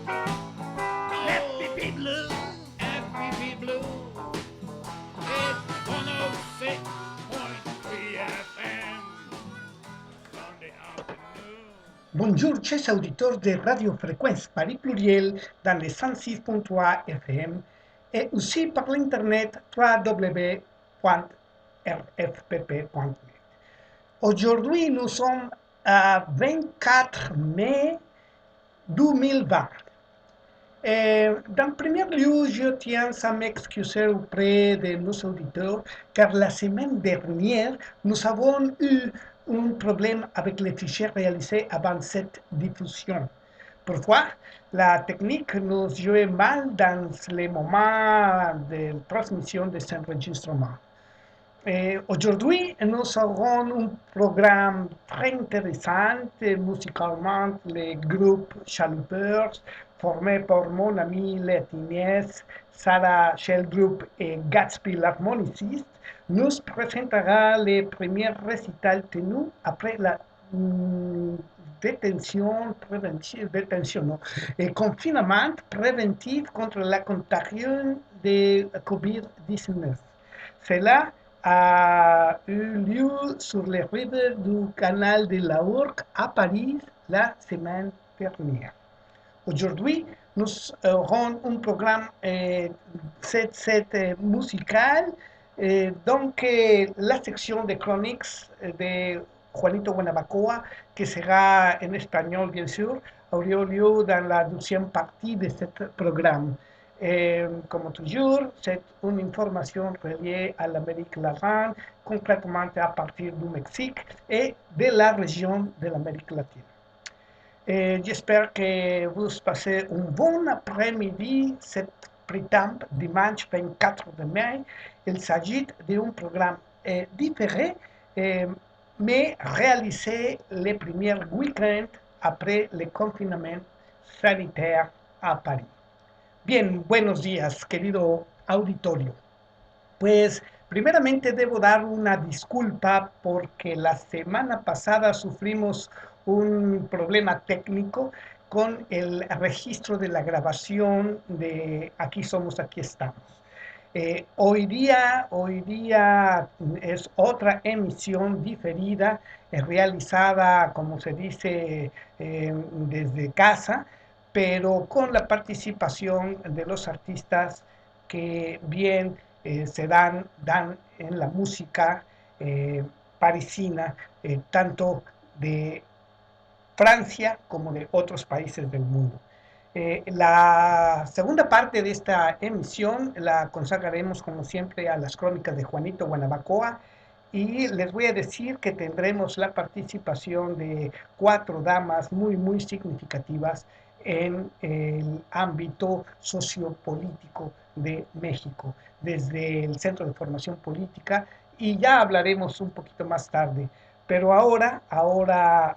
FPP Blue, FPP Blue, it's 106.3 FM, Sunday afternoon. Bonjour, chers auditeurs de Radio-Fréquence Paris Pluriel dans les 106.3 FM et aussi par l'internet www.rfpp.net. Aujourd'hui, nous sommes à 24 mai 2020. Dans premier lieu, je tiens à m'excuser auprès de nos auditeurs car la semaine dernière, nous avons eu un problème avec les fichiers réalisés avant cette diffusion. Pourquoi? La technique nous jouait mal dans les moments de transmission de cet enregistrement. Aujourd'hui, nous aurons un programme très intéressant, musicalement, le groupe Chaloupeurs, formé par mon ami Letinès, Sarah Shell Group et Gatsby l'harmoniciste, nous présentera les premiers récitals tenus après la détention et confinement préventif contre la contagion de COVID-19. Cela a eu lieu sur les rives du canal de la Ourcq à Paris la semaine dernière. Aujourd'hui, nous aurons un programme musical, donc la section de chroniques de Juanito Guanabacoa, que sera en espagnol bien sûr, aura lieu dans la deuxième partie de ce programme. Comme toujours, c'est une information reliée à l'Amérique latine, concrètement à partir du Mexique et de la région de l'Amérique latine. J'espère que vous passez un bon après-midi cet printemps, dimanche 24 de mai. Il s'agit d'un programme différé, mais réalisé les premiers week-ends après le confinement sanitaire à Paris. Bien, buenos días, querido auditorio. Pues primeramente debo dar una disculpa porque la semana pasada sufrimos un problema técnico con el registro de la grabación de Aquí somos, aquí estamos. Hoy día es otra emisión diferida, realizada, como se dice, desde casa, pero con la participación de los artistas que bien se dan en la música parisina, tanto de Francia como de otros países del mundo. La segunda parte de esta emisión la consagraremos como siempre a las crónicas de Juanito Guanabacoa y les voy a decir que tendremos la participación de 4 damas muy significativas en el ámbito sociopolítico de México, desde el Centro de Formación Política, y ya hablaremos un poquito más tarde. Pero ahora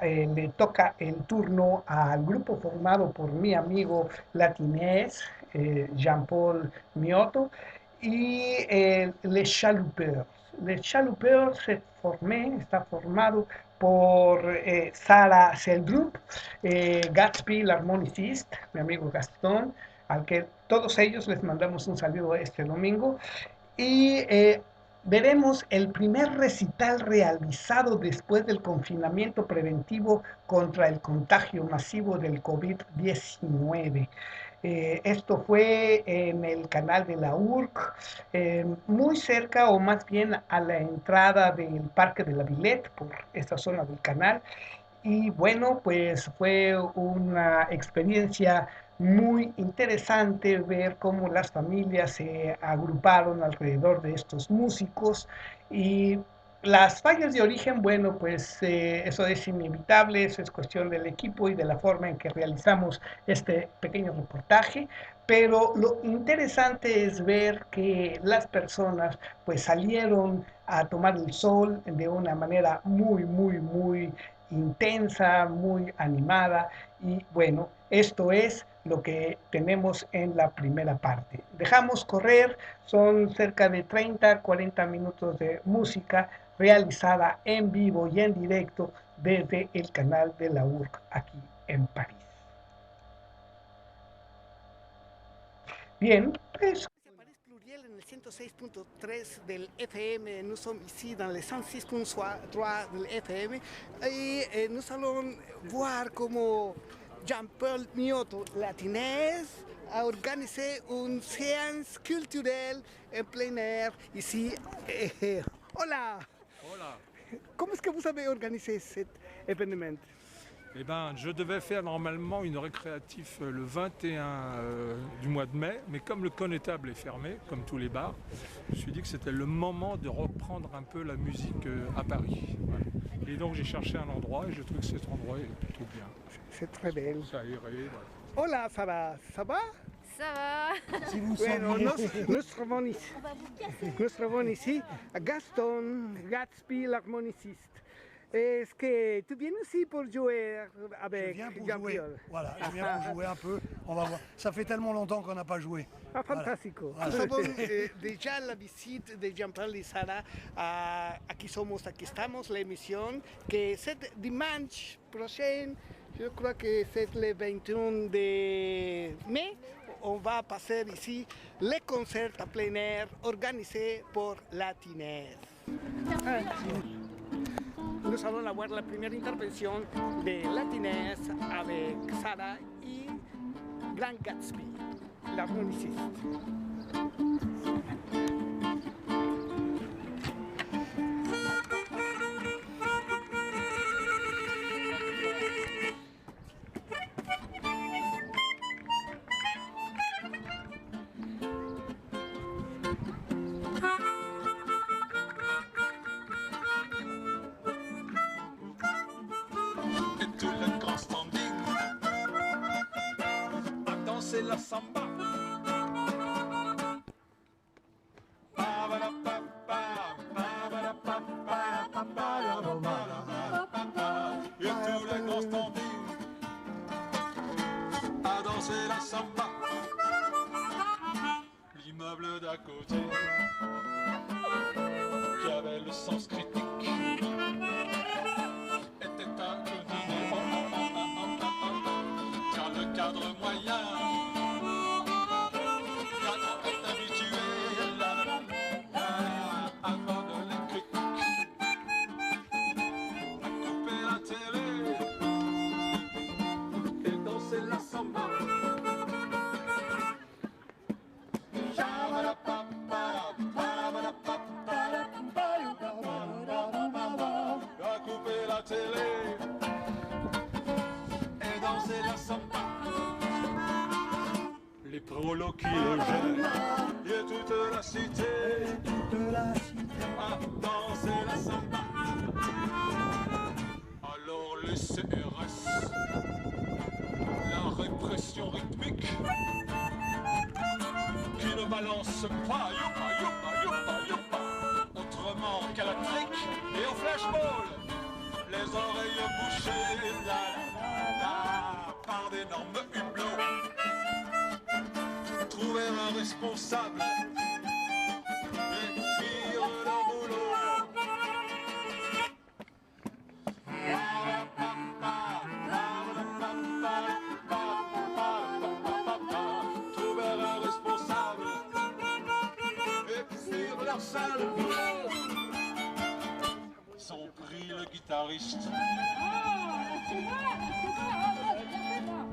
le toca el turno al grupo formado por mi amigo latinés, Jean-Paul Mioto, y Les Chaloupeurs. Les Chaloupeurs está formado por Sarah Seldrup, Gatsby, l'harmoniciste, mi amigo Gastón, al que todos ellos les mandamos un saludo este domingo, y veremos el primer recital realizado después del confinamiento preventivo contra el contagio masivo del COVID-19. Esto fue en el canal de la Ourcq, muy cerca o más bien a la entrada del Parque de la Villette, por esta zona del canal. Y bueno, pues fue una experiencia muy interesante ver cómo las familias se agruparon alrededor de estos músicos y las fallas de origen, bueno, pues eso es inevitable, eso es cuestión del equipo y de la forma en que realizamos este pequeño reportaje, pero lo interesante es ver que las personas pues salieron a tomar el sol de una manera muy intensa, muy animada y bueno, esto es lo que tenemos en la primera parte. Dejamos correr, son cerca de 30-40 minutos de música realizada en vivo y en directo desde el canal de la Ourcq aquí en París. Bien, pues Paris Pluriel en el 106.3 del FM, nous sommes ici dans le 106.3 del FM et nous allons voir comment Jean-Paul Mioto Latinez a organisé une séance culturelle en plein air ici. Hola, Voilà. comment est-ce que vous avez organisé cet événement? Eh ben, je devais faire normalement une récréatif le 21 du mois de mai, mais comme le connétable est fermé, comme tous les bars, je me suis dit que c'était le moment de reprendre un peu la musique à Paris. Voilà. Et donc j'ai cherché un endroit et je trouve que cet endroit est plutôt bien. C'est très belle. Ça aéré, voilà. Hola, ça va? Ça va? Ça va. Si vous nous trouvons ici à Gaston Gatsby, l'harmoniciste. Est-ce que tu viens aussi pour jouer avec Je viens pour jouer. Jean-Pierre? Voilà, je viens pour jouer un peu. On va voir. Ça fait tellement longtemps qu'on n'a pas joué. Ah, fantastico. Voilà. Nous avons déjà la visite de Jean-Paul y Sara. Aquí somos, aquí estamos, l'émission, que c'est dimanche prochain, je crois que c'est le 21 de mai. On va passer ici les concerts à plein air organisés par Latinez. Nous allons avoir la première intervention de Latinez avec Sara et Grand Gatsby, l'harmoniciste. Et tout le grand standing à danser la samba. Et tout le grand standing à danser la samba. L'immeuble d'à côté qui avait le sens critique était incliné car le cadre moyen cadre est habitué avant de les critiques à couper la télé et danser la samba. À couper la télé et danser la samba. Les prolos qui le gênent et toute la cité à danser la samba. Alors les CRS, la répression rythmique qui ne balance pas youpa youpa youpa youpa autrement qu'à la trique et au flashball, les oreilles bouchées la la la par d'énormes hublots. Trouver un responsable et faire leur boulot. Trouver un responsable et faire leur sale boulot. Ils ont pris le guitariste,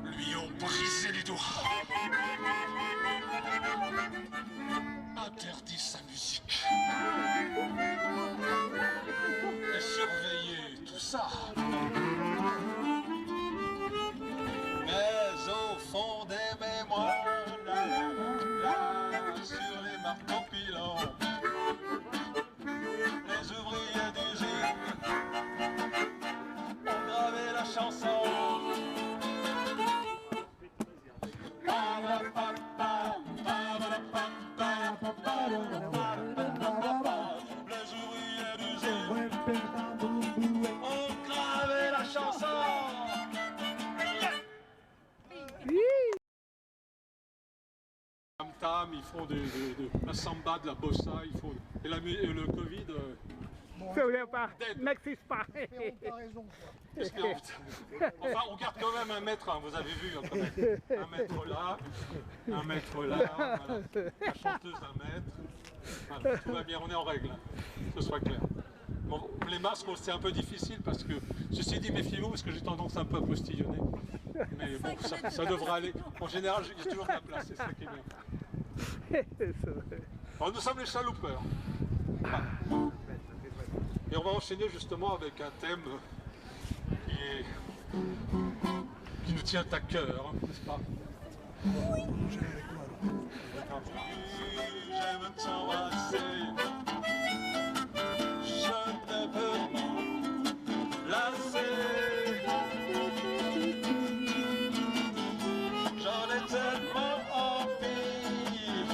lui ont brisé les doigts, interdit sa musique et surveillé tout ça. Mais au fond des mémoires, la, la, la, la, sur les marteaux pilants, les ouvriers d'usine ont gravé la chanson. Les ouvriers d'usine ont gravé la chanson. Tam-tam, ils font la samba, de la bossa, ils font, et le Covid Ça voulait pas. Dead. N'existe pas. T'as raison, quoi. Parce que, enfin, on garde quand même 1 mètre, hein, vous avez vu, hein, quand même. 1 mètre là, 1 mètre là, voilà. La chanteuse 1 mètre. Voilà, tout va bien, on est en règle, hein, que ce soit clair. Bon, les masques, c'est un peu difficile parce que, ceci dit, méfiez-vous parce que j'ai tendance un peu à postillonner. Mais bon, ça devrait aller. En général, il y a toujours de la place, c'est ça qui est bien. Alors, nous sommes les chaloupeurs. Voilà. Et on va enchaîner justement avec un thème qui nous tient à cœur, hein, n'est-ce pas? J'ai avec moi, alors. J'aime t'embrasser, je ne peux m'en lasser. J'en ai tellement envie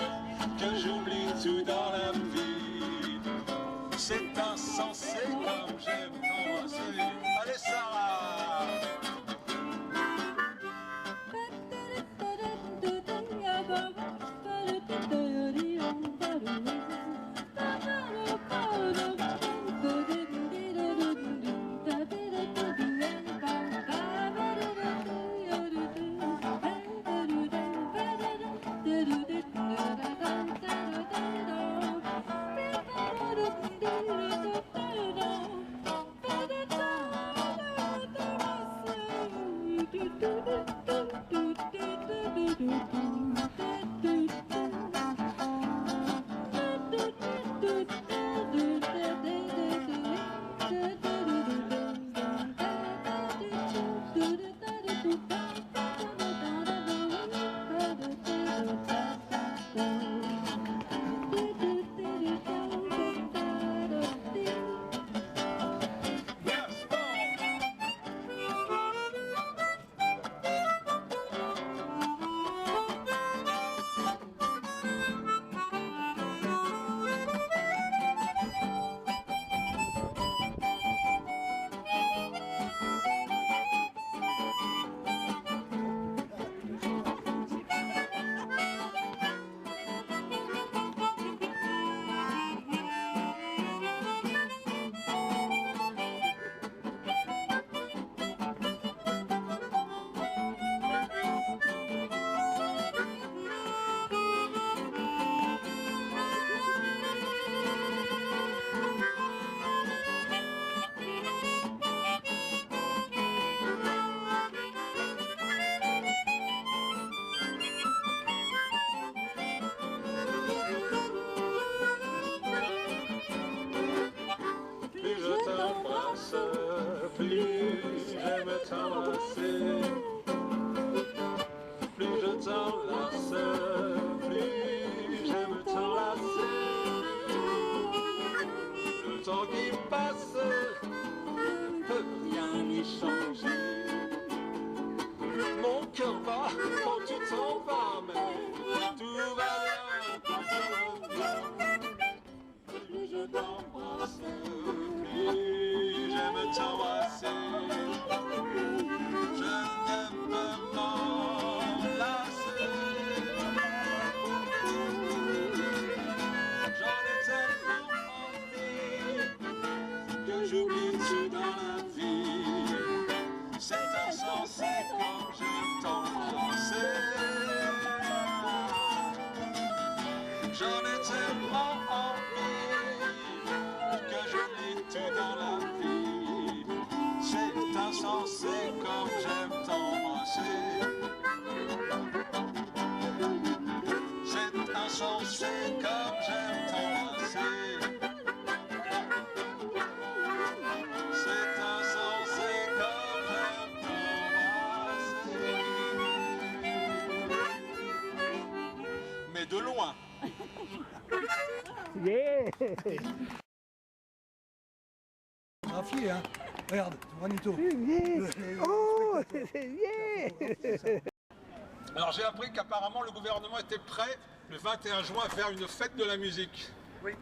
que j'oublie tout dans la vie. C'est insensé comme j'aime t'embrasser. Allez Sarah! De loin. Yeah. Graphié, hein. Regarde, Juanito. Oh, c'est yeah. Alors j'ai appris qu'apparemment le gouvernement était prêt le 21 juin à faire une fête de la musique. Oui.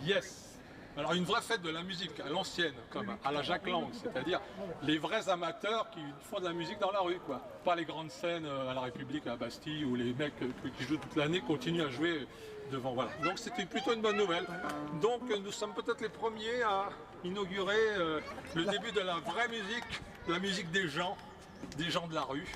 Yes. Alors une vraie fête de la musique, à l'ancienne, comme à la Jack Lang, c'est-à-dire les vrais amateurs qui font de la musique dans la rue, quoi. Pas les grandes scènes à la République, à la Bastille, où les mecs qui jouent toute l'année continuent à jouer devant. Voilà. Donc c'était plutôt une bonne nouvelle. Donc nous sommes peut-être les premiers à inaugurer le début de la vraie musique, la musique des gens de la rue.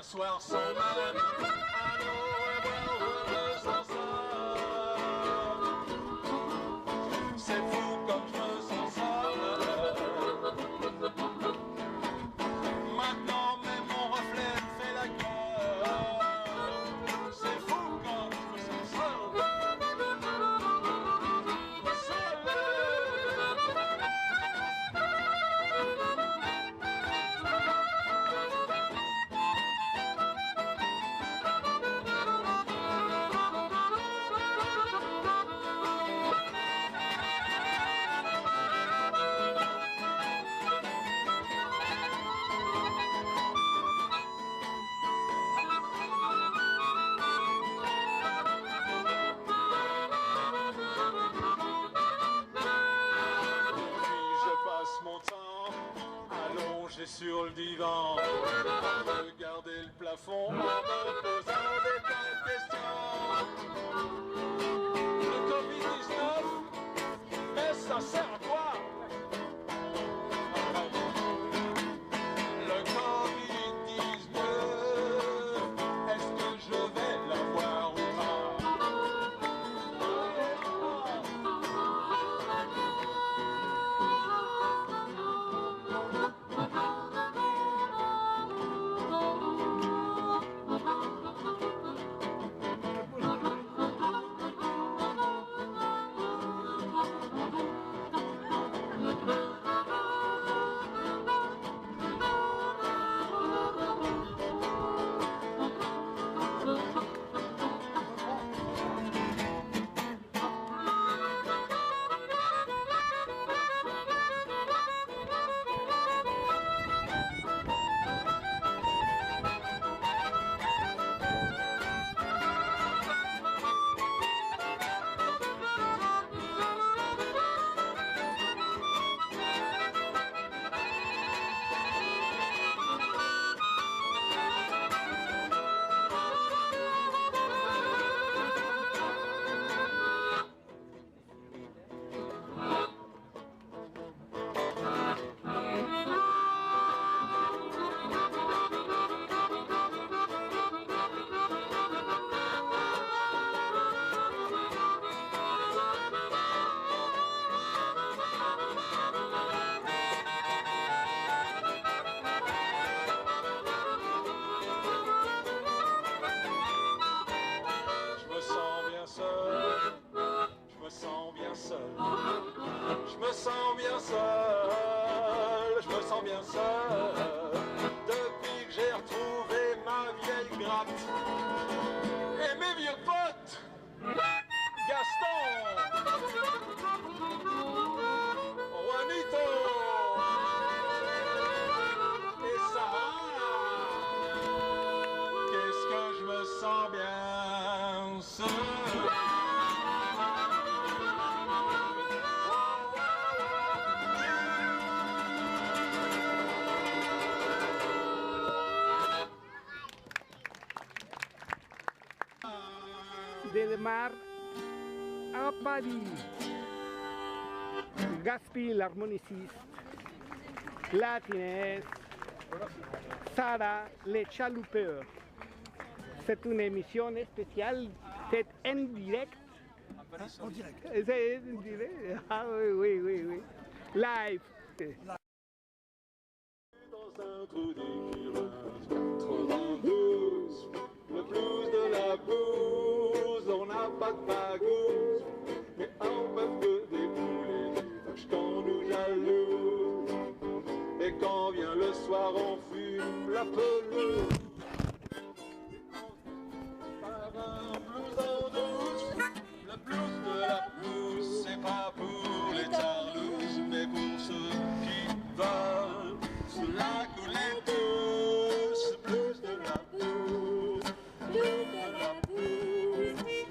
Soir sans même allô et voir je me sens seul. C'est fou comme je me sens seul. Maintenant même mon reflet me fait la gueule. C'est fou comme je me sens seul. Sur le divan, à regarder le plafond, en me posant des tas de questions. Le Covid-19, mais ça sert à quoi? Le Covid-19, est-ce que je vais l'avoir ou pas? bien seul depuis que j'ai retrouvé ma vieille gratte et mes vieux potes. Gaston, Juanito et Sarah. Qu'est-ce que de Mar à Paris. Gaspi, l'harmoniciste. Latines. Sarah, les chaloupeurs. C'est une émission spéciale, c'est en direct. En direct. C'est en direct. Ah oui. Live. Dans un trou d'écrivain, 92, le blues de la blouse, on n'a pas de bagouze, mais on peut que des poulets, des vaches quand nous jalouse. Et quand vient le soir, on fume la pelouse. Par un blues en douce, le blues de la blouse, c'est pas pour les tarlouses, mais pour ceux qui veulent se la couler douce. Blues de la blouse, blues de la blouse,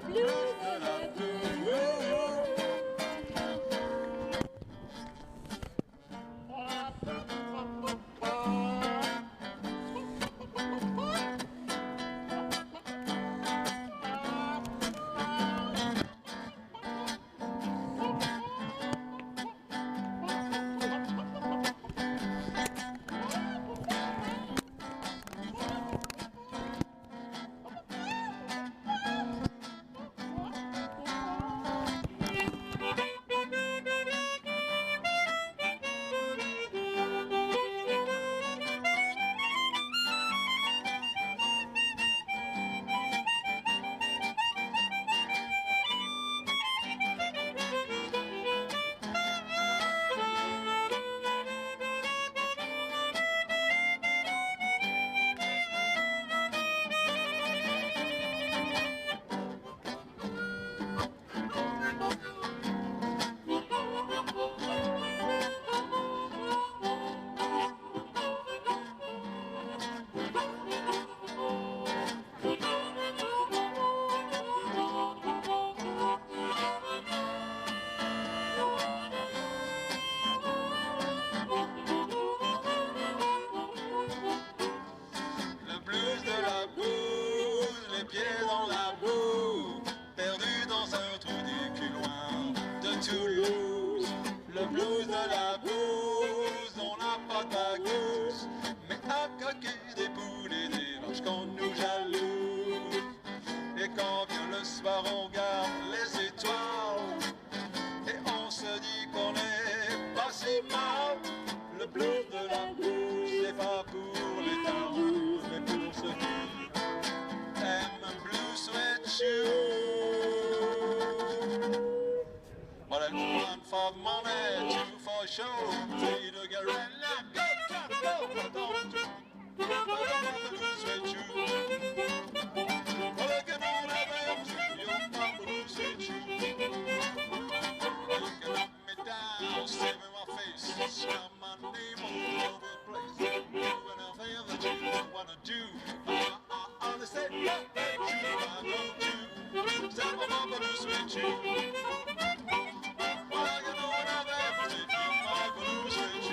blues de la blouse. Le blues de la blouse, les pieds dans la boue, perdu dans un trou du cul loin de Toulouse. Le blues de la blouse, on n'a pas de bagousse, mais à coquer des poules et des vaches qu'on nous jalouse. Et quand vient le soir, on regarde les étoiles, et on se dit qu'on est pas si mal. Le blues de la blouse, c'est pas pour les taroux, mais pour ceux qui aiment un blue sweatshirt. Well, it's one for the money, two for show, three to get ready. Now go, go, but don't you? But I'm blue sweatshirt. Well, I can all have them too, you're my blue sweatshirt. You can knock me down, stab in my face, shout my name all over the place. Doing everything that you wanna do. I understand that you are going to stand my mama to switch you. Well, you know what I've ever did, you my blue switch.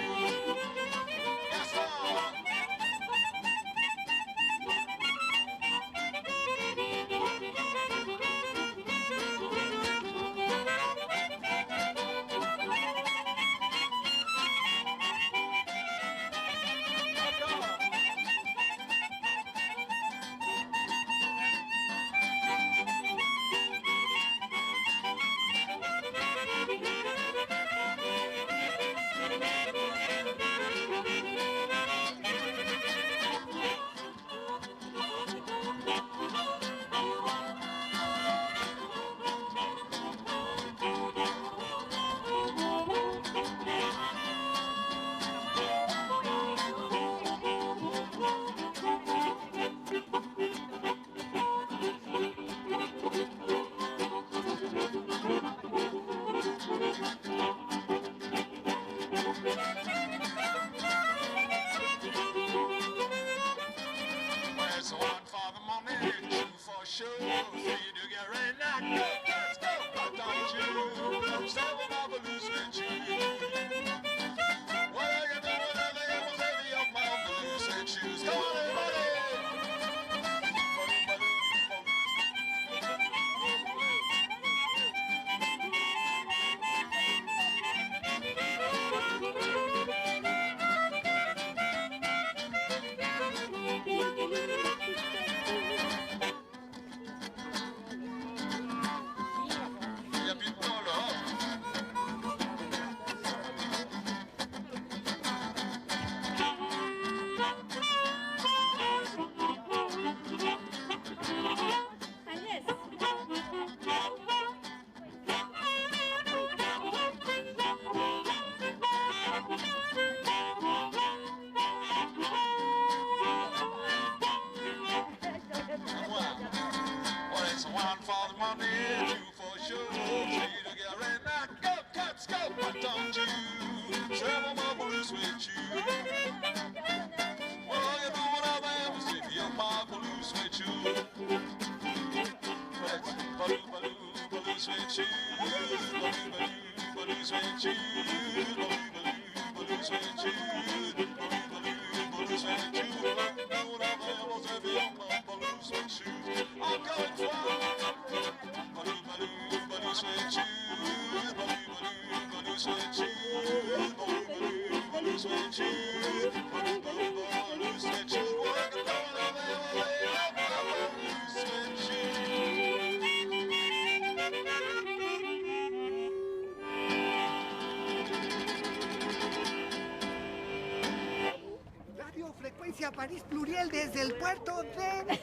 Radio Frecuencia París Pluriel desde el puerto de...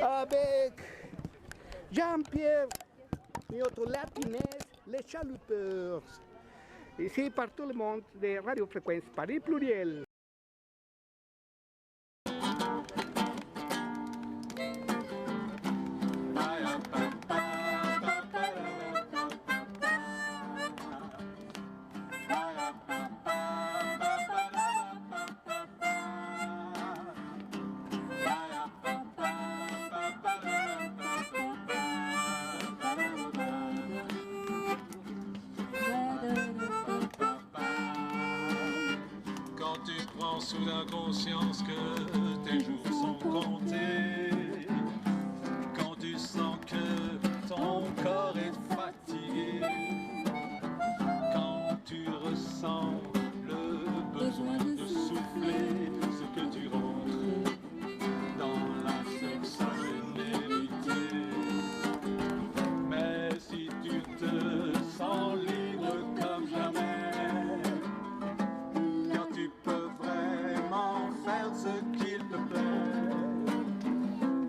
Avec Jean-Pierre et autres latinés, les chaloupeurs. Ici par tout le monde de Radio Frecuencia París Pluriel. Quand tu prends soudain conscience que tes jours sont comptés, quand tu sens que ton corps est fatigué, quand tu ressens le besoin de souffler, ce que tu rentres dans la sexagénérité. Mais si tu te sens libre comme jamais, quand tu peux vraiment faire ce qu'il te plaît,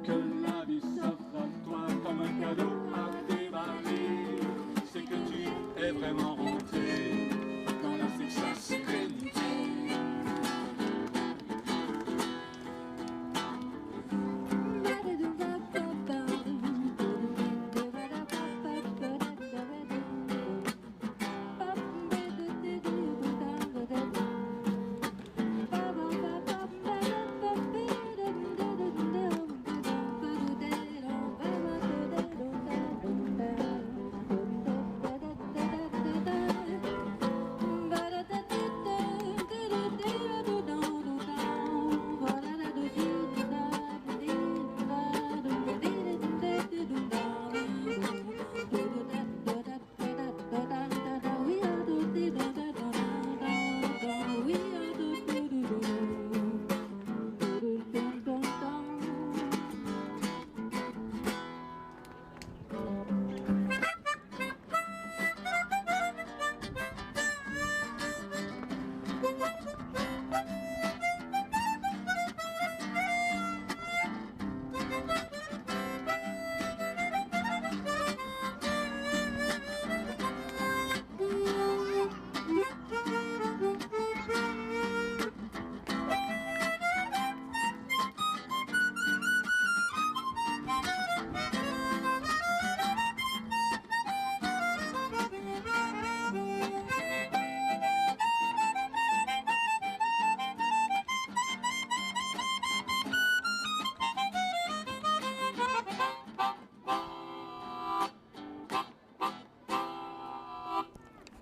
que la vie s'offre à toi comme un cadeau à déballer, c'est que tu es vraiment rentré dans la sexagénérité.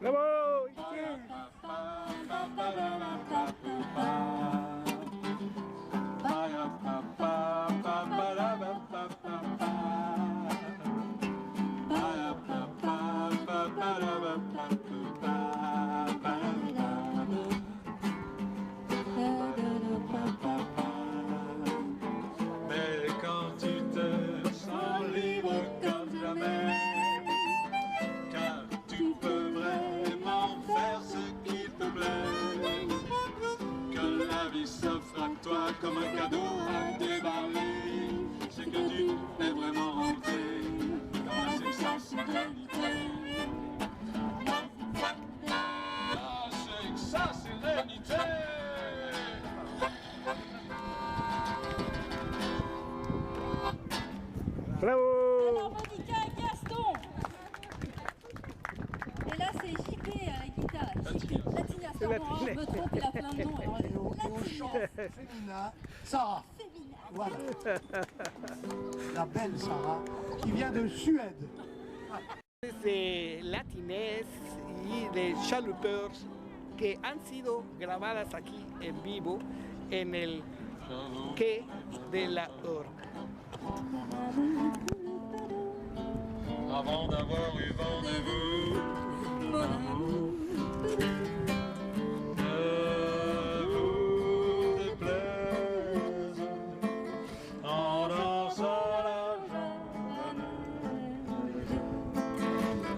¡Bravo! Mais quand tu te sens libre comme jamais, car tu peux vraiment faire ce qu'il te plaît, que la vie s'offre à toi comme un cadeau à déballer, c'est que tu es vraiment rentré dans la sexagénérité. La sexagénérité. ¡Bravo! Alors Monica et Gaston. Et là c'est JP à la guitare. Latinas, pardon, je me trompe, il a plein de noms. Alors, Et au chant Latinas. féminin, Sarah. Voilà. La belle Sarah, qui vient de Suède. De latines y de chaluppers que han sido grabadas aquí en vivo en el quai de la Orgue. Avant d'avoir eu vent de vous, Mon amour. ne vous déplaise en dansant la journée.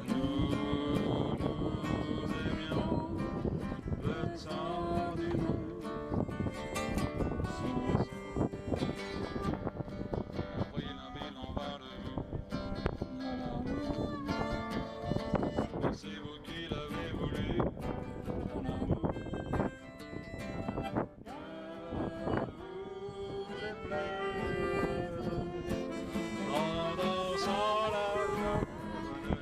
Nous aimions le temps du après la ville en bas de vous. C'est vous qui l'avez voulu, mon amour. Vous déplaise en dansant la japonaise.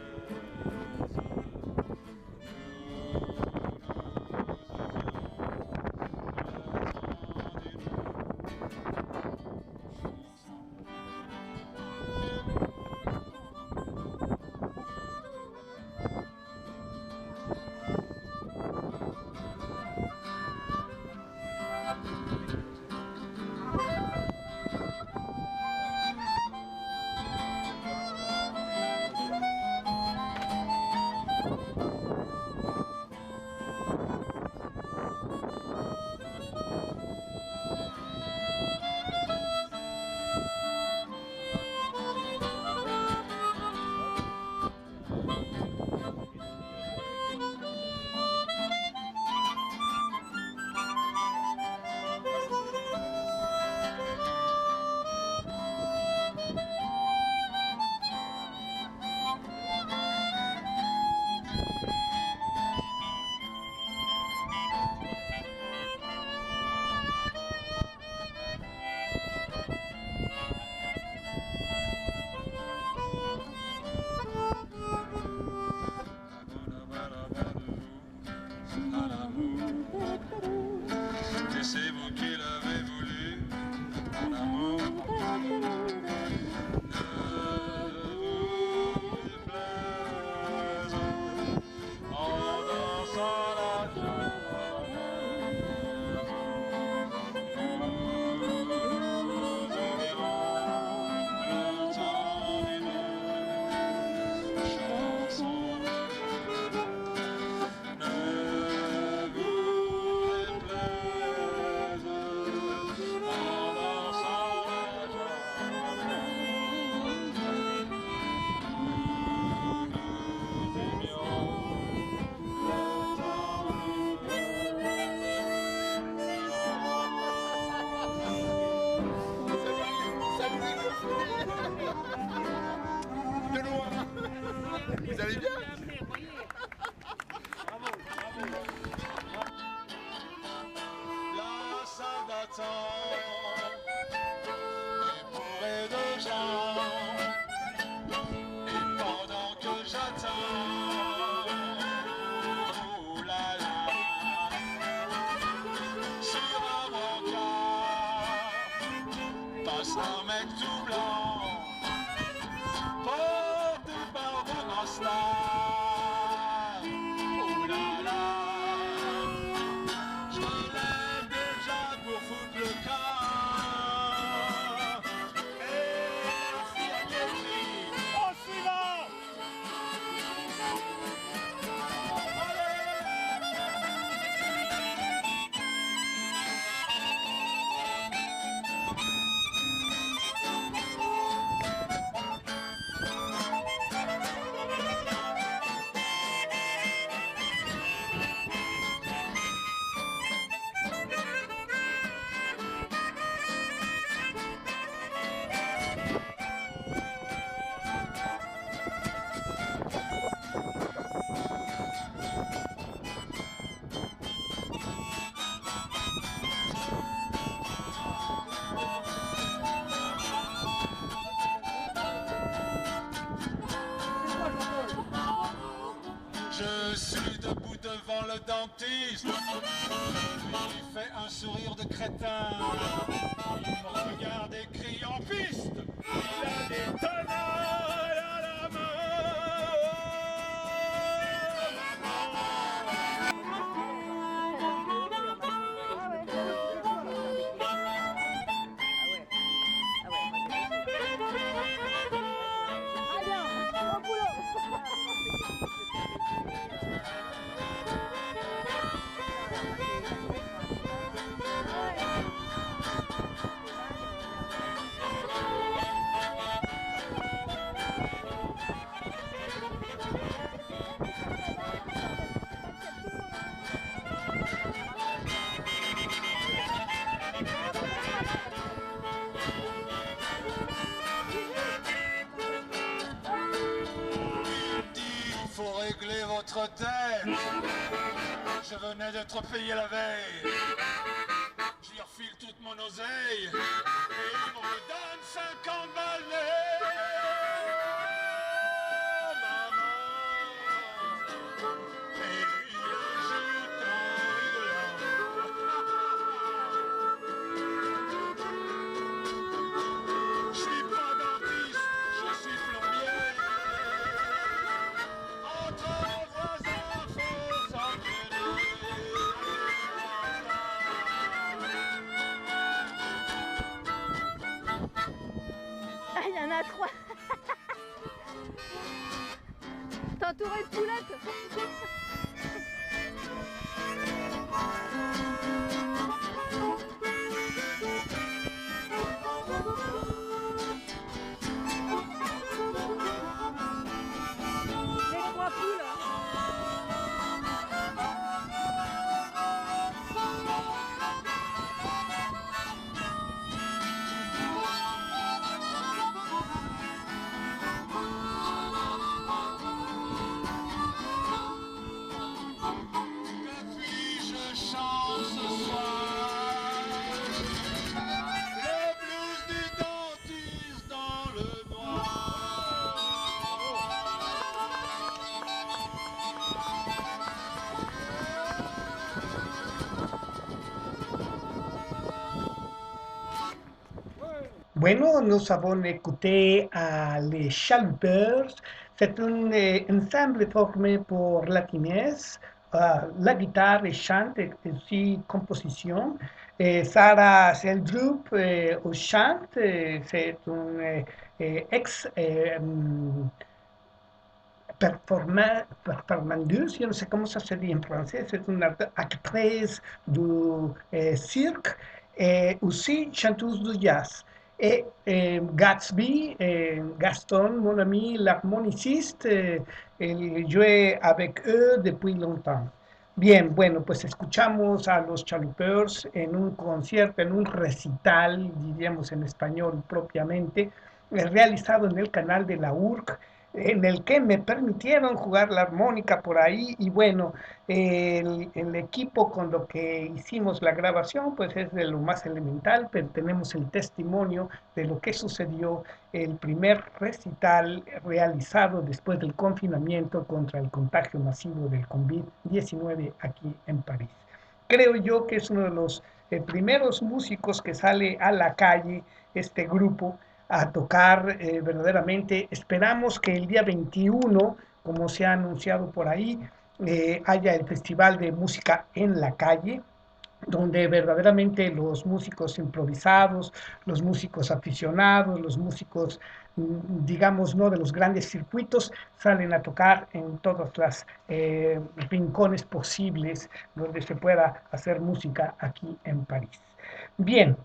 Et c'est vous qui l'avez voulu, mon amour. Ne vous déplaise en dansant la journée. Nous aimerons le temps d'une chanson. Ne vous déplaise en dansant la journée. Nous aimions le temps De loin. Vous allez bien? La salle d'attente est bourrée de gens. Et pendant que j'attends, oh là là, sur un brancard passe un mec tout blanc, porté par de grands stars. Oh là là, je me lève déjà pour foutre le camp. Et la fille elle crie, oh celui-là. Je suis debout devant le dentiste. Il fait un sourire de crétin. Il me regarde et crie en piste. Il a des tenailles à la régler votre dette. Je venais d'être payé la veille. Je lui refile toute mon oseille. Et il me donne 50 balais. Et il ajoute en rigolant. Je suis pas dentiste, je suis plombier. Ah, il y en a 3. T'es entouré de poulettes. Les 3 poules. Bueno, nous avons écouté à les Chaloupeurs. C'est un ensemble formé pour la finesse, la guitare et chant et aussi composition. Sarah, c'est le groupe au chant, c'est un performandeuse, je ne sais comment ça se dit en français, c'est une actrice du cirque et aussi chanteuse de jazz. Et Gatsby, Gaston, mon ami l'harmoniciste, il jouait avec eux depuis longtemps. Bien, bueno, pues escuchamos a los Chaloupeurs en un concierto, en un recital, diríamos en español propiamente, realizado en el canal de la URC, en el que me permitieron jugar la armónica por ahí y bueno, el equipo con lo que hicimos la grabación pues es de lo más elemental, pero tenemos el testimonio de lo que sucedió el primer recital realizado después del confinamiento contra el contagio masivo del COVID-19 aquí en París. Creo yo que es uno de los primeros músicos que sale a la calle este grupo a tocar verdaderamente. Esperamos que el día 21, como se ha anunciado por ahí, haya el Festival de Música en la Calle, donde verdaderamente los músicos improvisados, los músicos aficionados, los músicos, digamos, no de los grandes circuitos, salen a tocar en todos los rincones posibles donde se pueda hacer música aquí en París. Bien,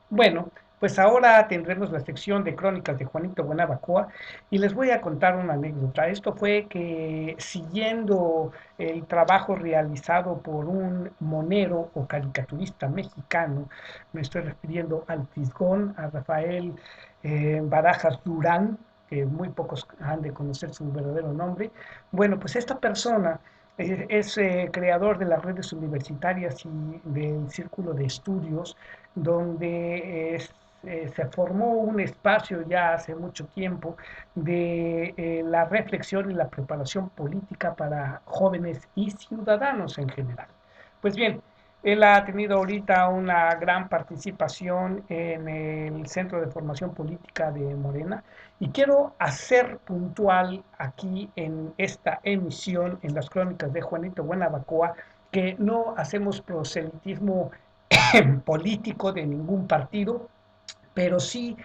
bueno, pues ahora tendremos la sección de crónicas de Juanito Buenabacoa y les voy a contar una anécdota. Esto fue que siguiendo el trabajo realizado por un monero o caricaturista mexicano, me estoy refiriendo al Fisgón, a Rafael Barajas Durán, que muy pocos han de conocer su verdadero nombre. Bueno, pues esta persona es creador de las redes universitarias y del círculo de estudios, donde se formó un espacio ya hace mucho tiempo de la reflexión y la preparación política para jóvenes y ciudadanos en general. Pues bien, él ha tenido ahorita una gran participación en el Centro de Formación Política de Morena y quiero hacer puntual aquí en esta emisión, en las crónicas de Juanito Buenabacoa, que no hacemos proselitismo político de ningún partido, pero sí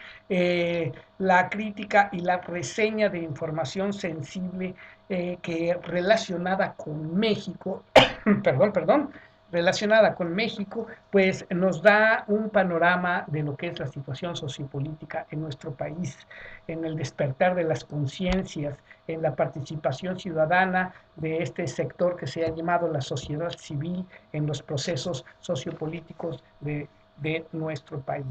la crítica y la reseña de información sensible que relacionada con México, perdón, relacionada con México, pues nos da un panorama de lo que es la situación sociopolítica en nuestro país, en el despertar de las conciencias, en la participación ciudadana de este sector que se ha llamado la sociedad civil en los procesos sociopolíticos de nuestro país.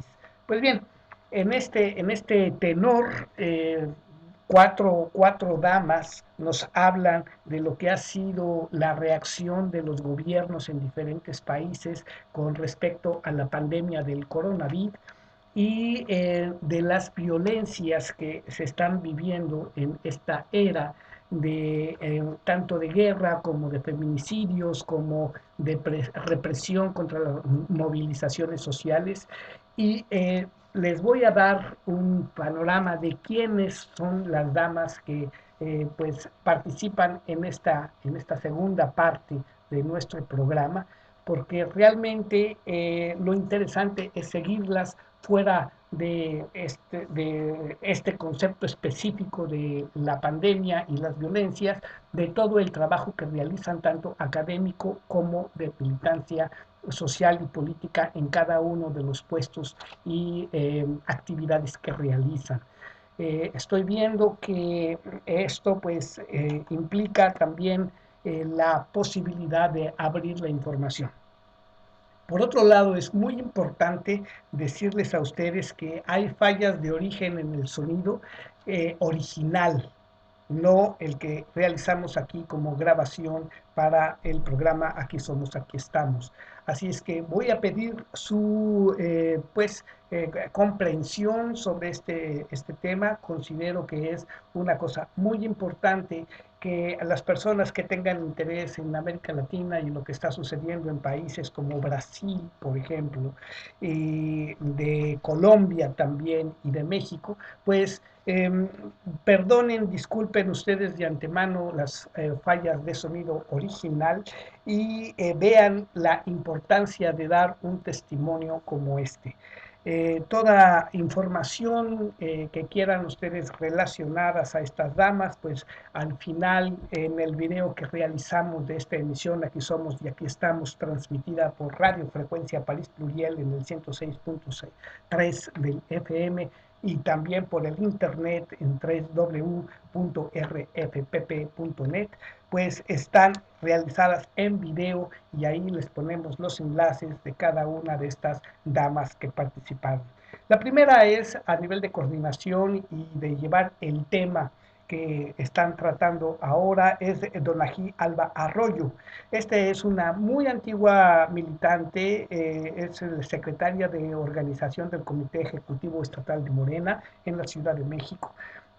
Pues bien, en este tenor, cuatro damas nos hablan de lo que ha sido la reacción de los gobiernos en diferentes países con respecto a la pandemia del coronavirus y de las violencias que se están viviendo en esta era de tanto de guerra como de feminicidios, como de represión contra las movilizaciones sociales. Y les voy a dar un panorama de quiénes son las damas que pues participan en esta segunda parte de nuestro programa, porque realmente lo interesante es seguirlas fuera de este concepto específico de la pandemia y las violencias, de todo el trabajo que realizan tanto académico como de militancia social y política en cada uno de los puestos y actividades que realizan. Estoy viendo que esto pues implica también la posibilidad de abrir la información. Por otro lado, es muy importante decirles a ustedes que hay fallas de origen en el sonido original, no el que realizamos aquí como grabación para el programa Aquí Somos, Aquí Estamos. Así es que voy a pedir su comprensión sobre este tema. Considero que es una cosa muy importante que a las personas que tengan interés en América Latina y lo que está sucediendo en países como Brasil, por ejemplo, y de Colombia también y de México, pues perdonen, disculpen ustedes de antemano las fallas de sonido original y vean la importancia de dar un testimonio como este. Toda información que quieran ustedes relacionadas a estas damas, pues al final en el video que realizamos de esta emisión, Aquí Somos y Aquí Estamos, transmitida por Radio Frecuencia París Pluriel en el 106.3 del FM, y también por el internet en www.rfpp.net, pues están realizadas en video y ahí les ponemos los enlaces de cada una de estas damas que participaron. La primera es a nivel de coordinación y de llevar el tema que están tratando ahora, es Donají Alba Arroyo. Esta es una muy antigua militante, es secretaria de organización del Comité Ejecutivo Estatal de Morena en la Ciudad de México.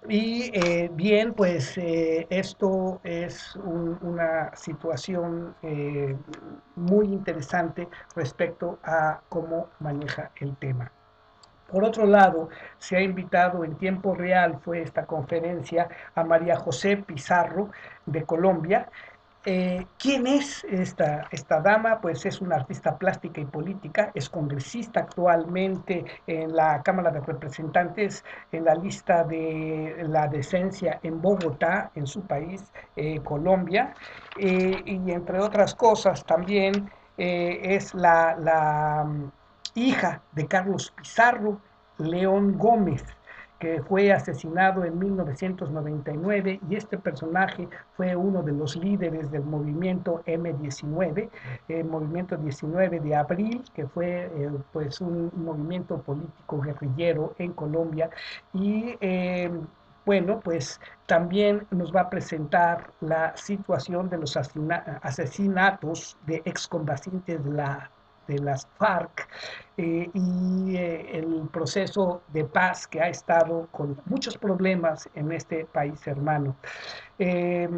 Y bien, pues esto es una situación muy interesante respecto a cómo maneja el tema. Por otro lado, se ha invitado en tiempo real, fue esta conferencia, a María José Pizarro de Colombia. ¿Quién es esta dama? Pues es una artista plástica y política, es congresista actualmente en la Cámara de Representantes en la lista de la decencia en Bogotá, en su país, Colombia, y entre otras cosas también es la hija de Carlos Pizarro León Gómez, que fue asesinado en 1999 y este personaje fue uno de los líderes del movimiento M19, el movimiento 19 de abril, que fue pues un movimiento político guerrillero en Colombia y bueno, pues también nos va a presentar la situación de los asesinatos de excombatientes de la de las FARC y el proceso de paz que ha estado con muchos problemas en este país hermano. Eh,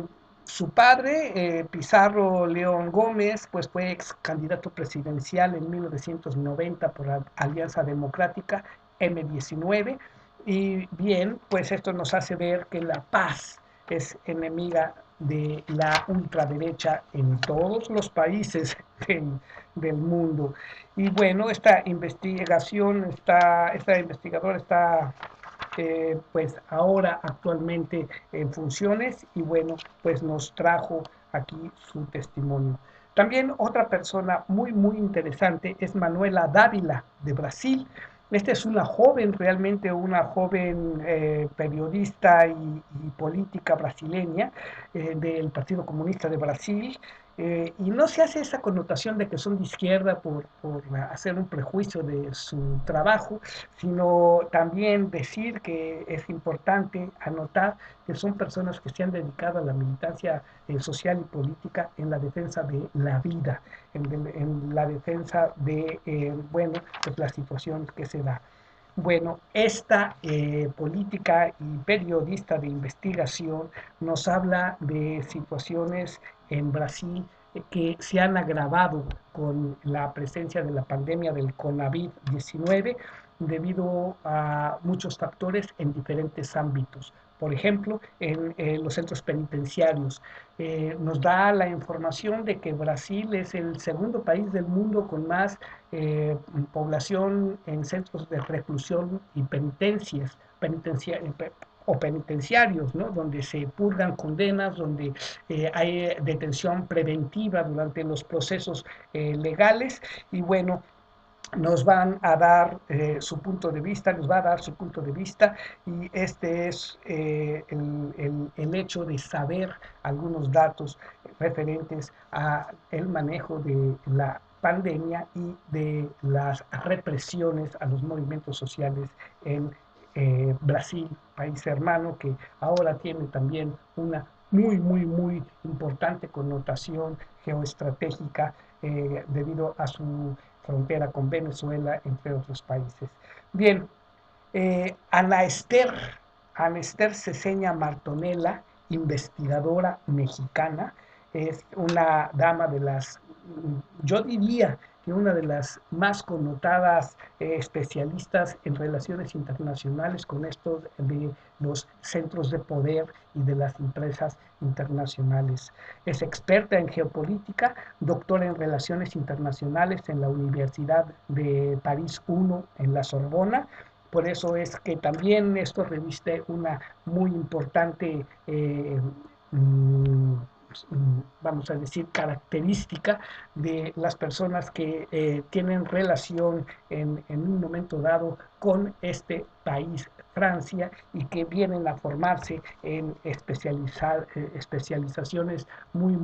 Su padre, Pizarro León Gómez, pues fue ex candidato presidencial en 1990 por la Alianza Democrática M19. Y bien, pues esto nos hace ver que la paz es enemiga de la ultraderecha en todos los países del mundo. Y bueno, esta investigadora está pues ahora actualmente en funciones y bueno, pues nos trajo aquí su testimonio. También otra persona muy interesante es Manuela Dávila de Brasil. Esta es una joven, realmente una joven periodista y política brasileña del Partido Comunista de Brasil. Y no se hace esa connotación de que son de izquierda por hacer un prejuicio de su trabajo, sino también decir que es importante anotar que son personas que se han dedicado a la militancia social y política en la defensa de la vida, en la defensa de, bueno, pues la situación que se da. Bueno, esta política y periodista de investigación nos habla de situaciones en Brasil que se han agravado con la presencia de la pandemia del COVID-19 debido a muchos factores en diferentes ámbitos. Por ejemplo, en los centros penitenciarios. Nos da la información de que Brasil es el segundo país del mundo con más población en centros de reclusión y penitenciarios, ¿no? Donde se purgan condenas, donde hay detención preventiva durante los procesos legales y bueno, nos van a dar su punto de vista, nos va a dar su punto de vista y este es el hecho de saber algunos datos referentes a el manejo de la pandemia y de las represiones a los movimientos sociales en Brasil, país hermano que ahora tiene también una muy importante connotación geoestratégica debido a su frontera con Venezuela, entre otros países. Bien, Ana Esther Ceseña Martonela, investigadora mexicana, es una dama de las, yo diría que una de las más connotadas especialistas en relaciones internacionales con estos de los centros de poder y de las empresas internacionales. Es experta en geopolítica, doctora en relaciones internacionales en la Universidad de París I en la Sorbona. Por eso es que también esto reviste una muy importante vamos a decir, característica de las personas que tienen relación en un momento dado con este país, Francia, y que vienen a formarse en especializaciones muy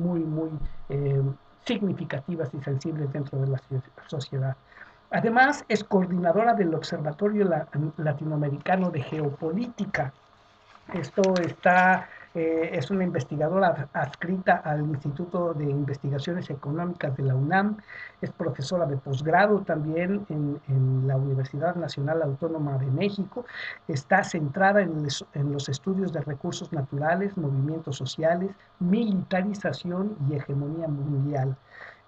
significativas y sensibles dentro de la sociedad. Además, es coordinadora del Observatorio Latinoamericano de Geopolítica. Esto es una investigadora adscrita al Instituto de Investigaciones Económicas de la UNAM, es profesora de posgrado también en la Universidad Nacional Autónoma de México, está centrada en los estudios de recursos naturales, movimientos sociales, militarización y hegemonía mundial.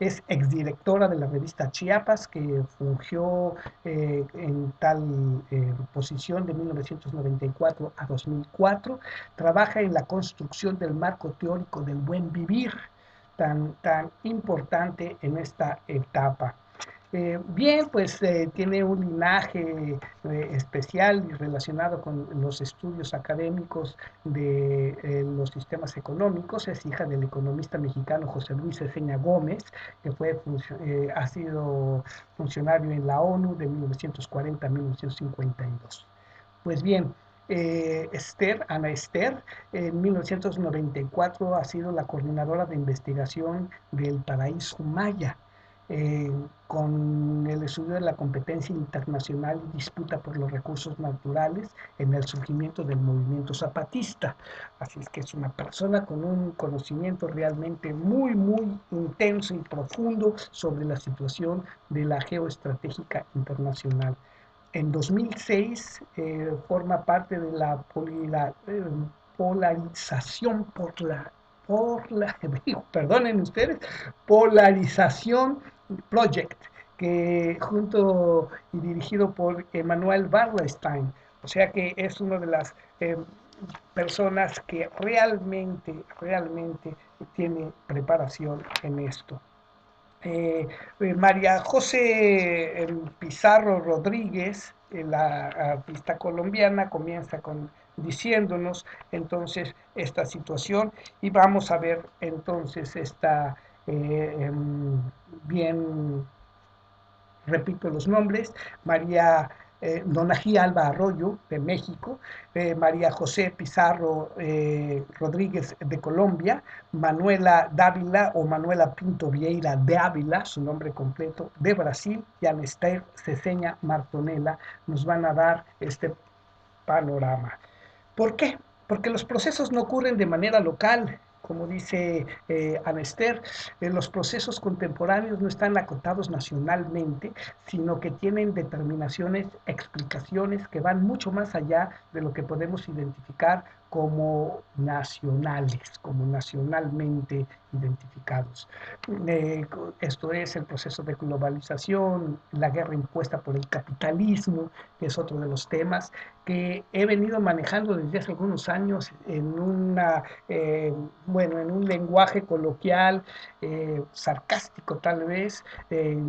Es exdirectora de la revista Chiapas, que fungió en tal posición de 1994 a 2004. Trabaja en la construcción del marco teórico del buen vivir, tan importante en esta etapa. Bien, pues tiene un linaje especial y relacionado con los estudios académicos de los sistemas económicos. Es hija del economista mexicano José Luis Ceseña Gómez, que ha sido funcionario en la ONU de 1940 a 1952. Pues bien, Ana Esther, en 1994 ha sido la coordinadora de investigación del Paraíso Maya. con el estudio de la competencia internacional y disputa por los recursos naturales en el surgimiento del movimiento zapatista. Así es que es una persona con un conocimiento realmente muy, muy intenso y profundo sobre la situación de la geoestratégica internacional. En 2006 forma parte de la polarización perdonen ustedes, Polarización Project, que junto y dirigido por Emanuel Wallerstein, o sea que es una de las personas que realmente tiene preparación en esto. María José Pizarro Rodríguez, la artista colombiana, comienza diciéndonos entonces esta situación y vamos a ver entonces esta bien, repito los nombres: María Donají Alba Arroyo, de México; María José Pizarro Rodríguez, de Colombia; Manuela Dávila o Manuela Pinto Vieira de Ávila, su nombre completo, de Brasil; y Anester Ceseña Martonela nos van a dar este panorama. ¿Por qué? Porque los procesos no ocurren de manera local, como dice Anester. Los procesos contemporáneos no están acotados nacionalmente, sino que tienen determinaciones, explicaciones que van mucho más allá de lo que podemos identificar como nacionales, como nacionalmente identificados. Esto es el proceso de globalización, la guerra impuesta por el capitalismo, que es otro de los temas que he venido manejando desde hace algunos años en en un lenguaje coloquial, sarcástico tal vez,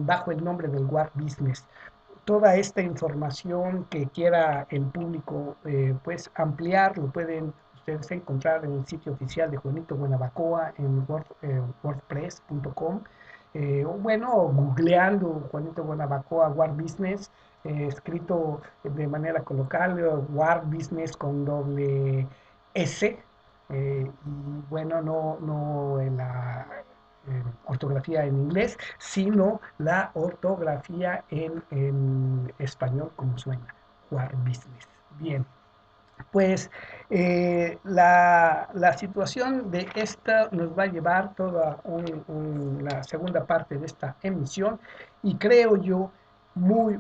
bajo el nombre del War Business. Toda esta información que quiera el público pues ampliar, lo pueden ustedes encontrar en el sitio oficial de Juanito Guanabacoa en wordpress.com, o googleando Juanito Guanabacoa War Business, escrito de manera coloquial, War Business con doble S, y bueno, no en la ortografía en inglés, sino la ortografía en español, como suena, War Business. Bien, pues la situación de esta nos va a llevar toda la segunda parte de esta emisión, y creo yo muy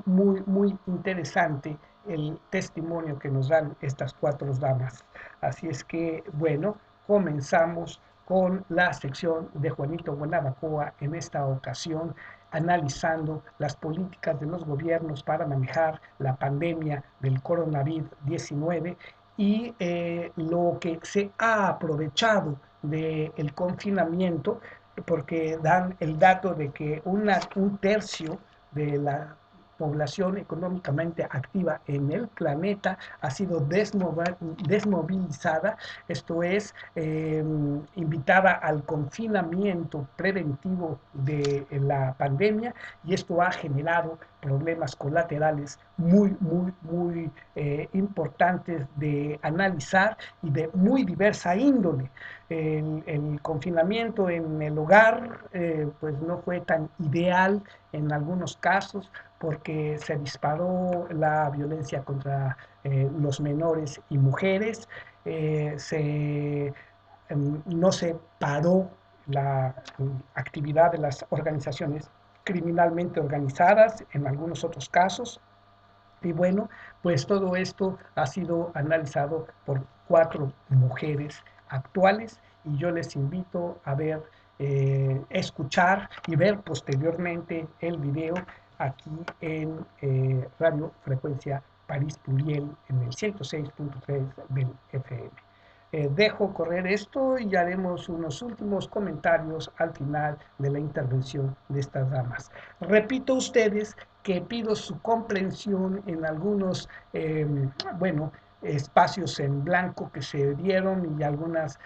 interesante el testimonio que nos dan estas cuatro damas. Así es que, bueno, comenzamos con la sección de Juanito Guanabacoa en esta ocasión, analizando las políticas de los gobiernos para manejar la pandemia del coronavirus-19 y lo que se ha aprovechado del confinamiento, porque dan el dato de que un tercio de la población económicamente activa en el planeta ha sido desmovilizada, esto es, invitada al confinamiento preventivo de la pandemia, y esto ha generado problemas colaterales muy importantes de analizar y de muy diversa índole. El confinamiento en el hogar pues no fue tan ideal en algunos casos, porque se disparó la violencia contra los menores y mujeres, no se paró la actividad de las organizaciones criminalmente organizadas en algunos otros casos. Y bueno, pues todo esto ha sido analizado por cuatro mujeres actuales, y yo les invito a ver, escuchar y ver posteriormente el video aquí en Radio Frecuencia París Pluriel en el 106.3 del FM. Dejo correr esto y haremos unos últimos comentarios al final de la intervención de estas damas. Repito a ustedes que pido su comprensión en algunos, espacios en blanco que se dieron, y algunas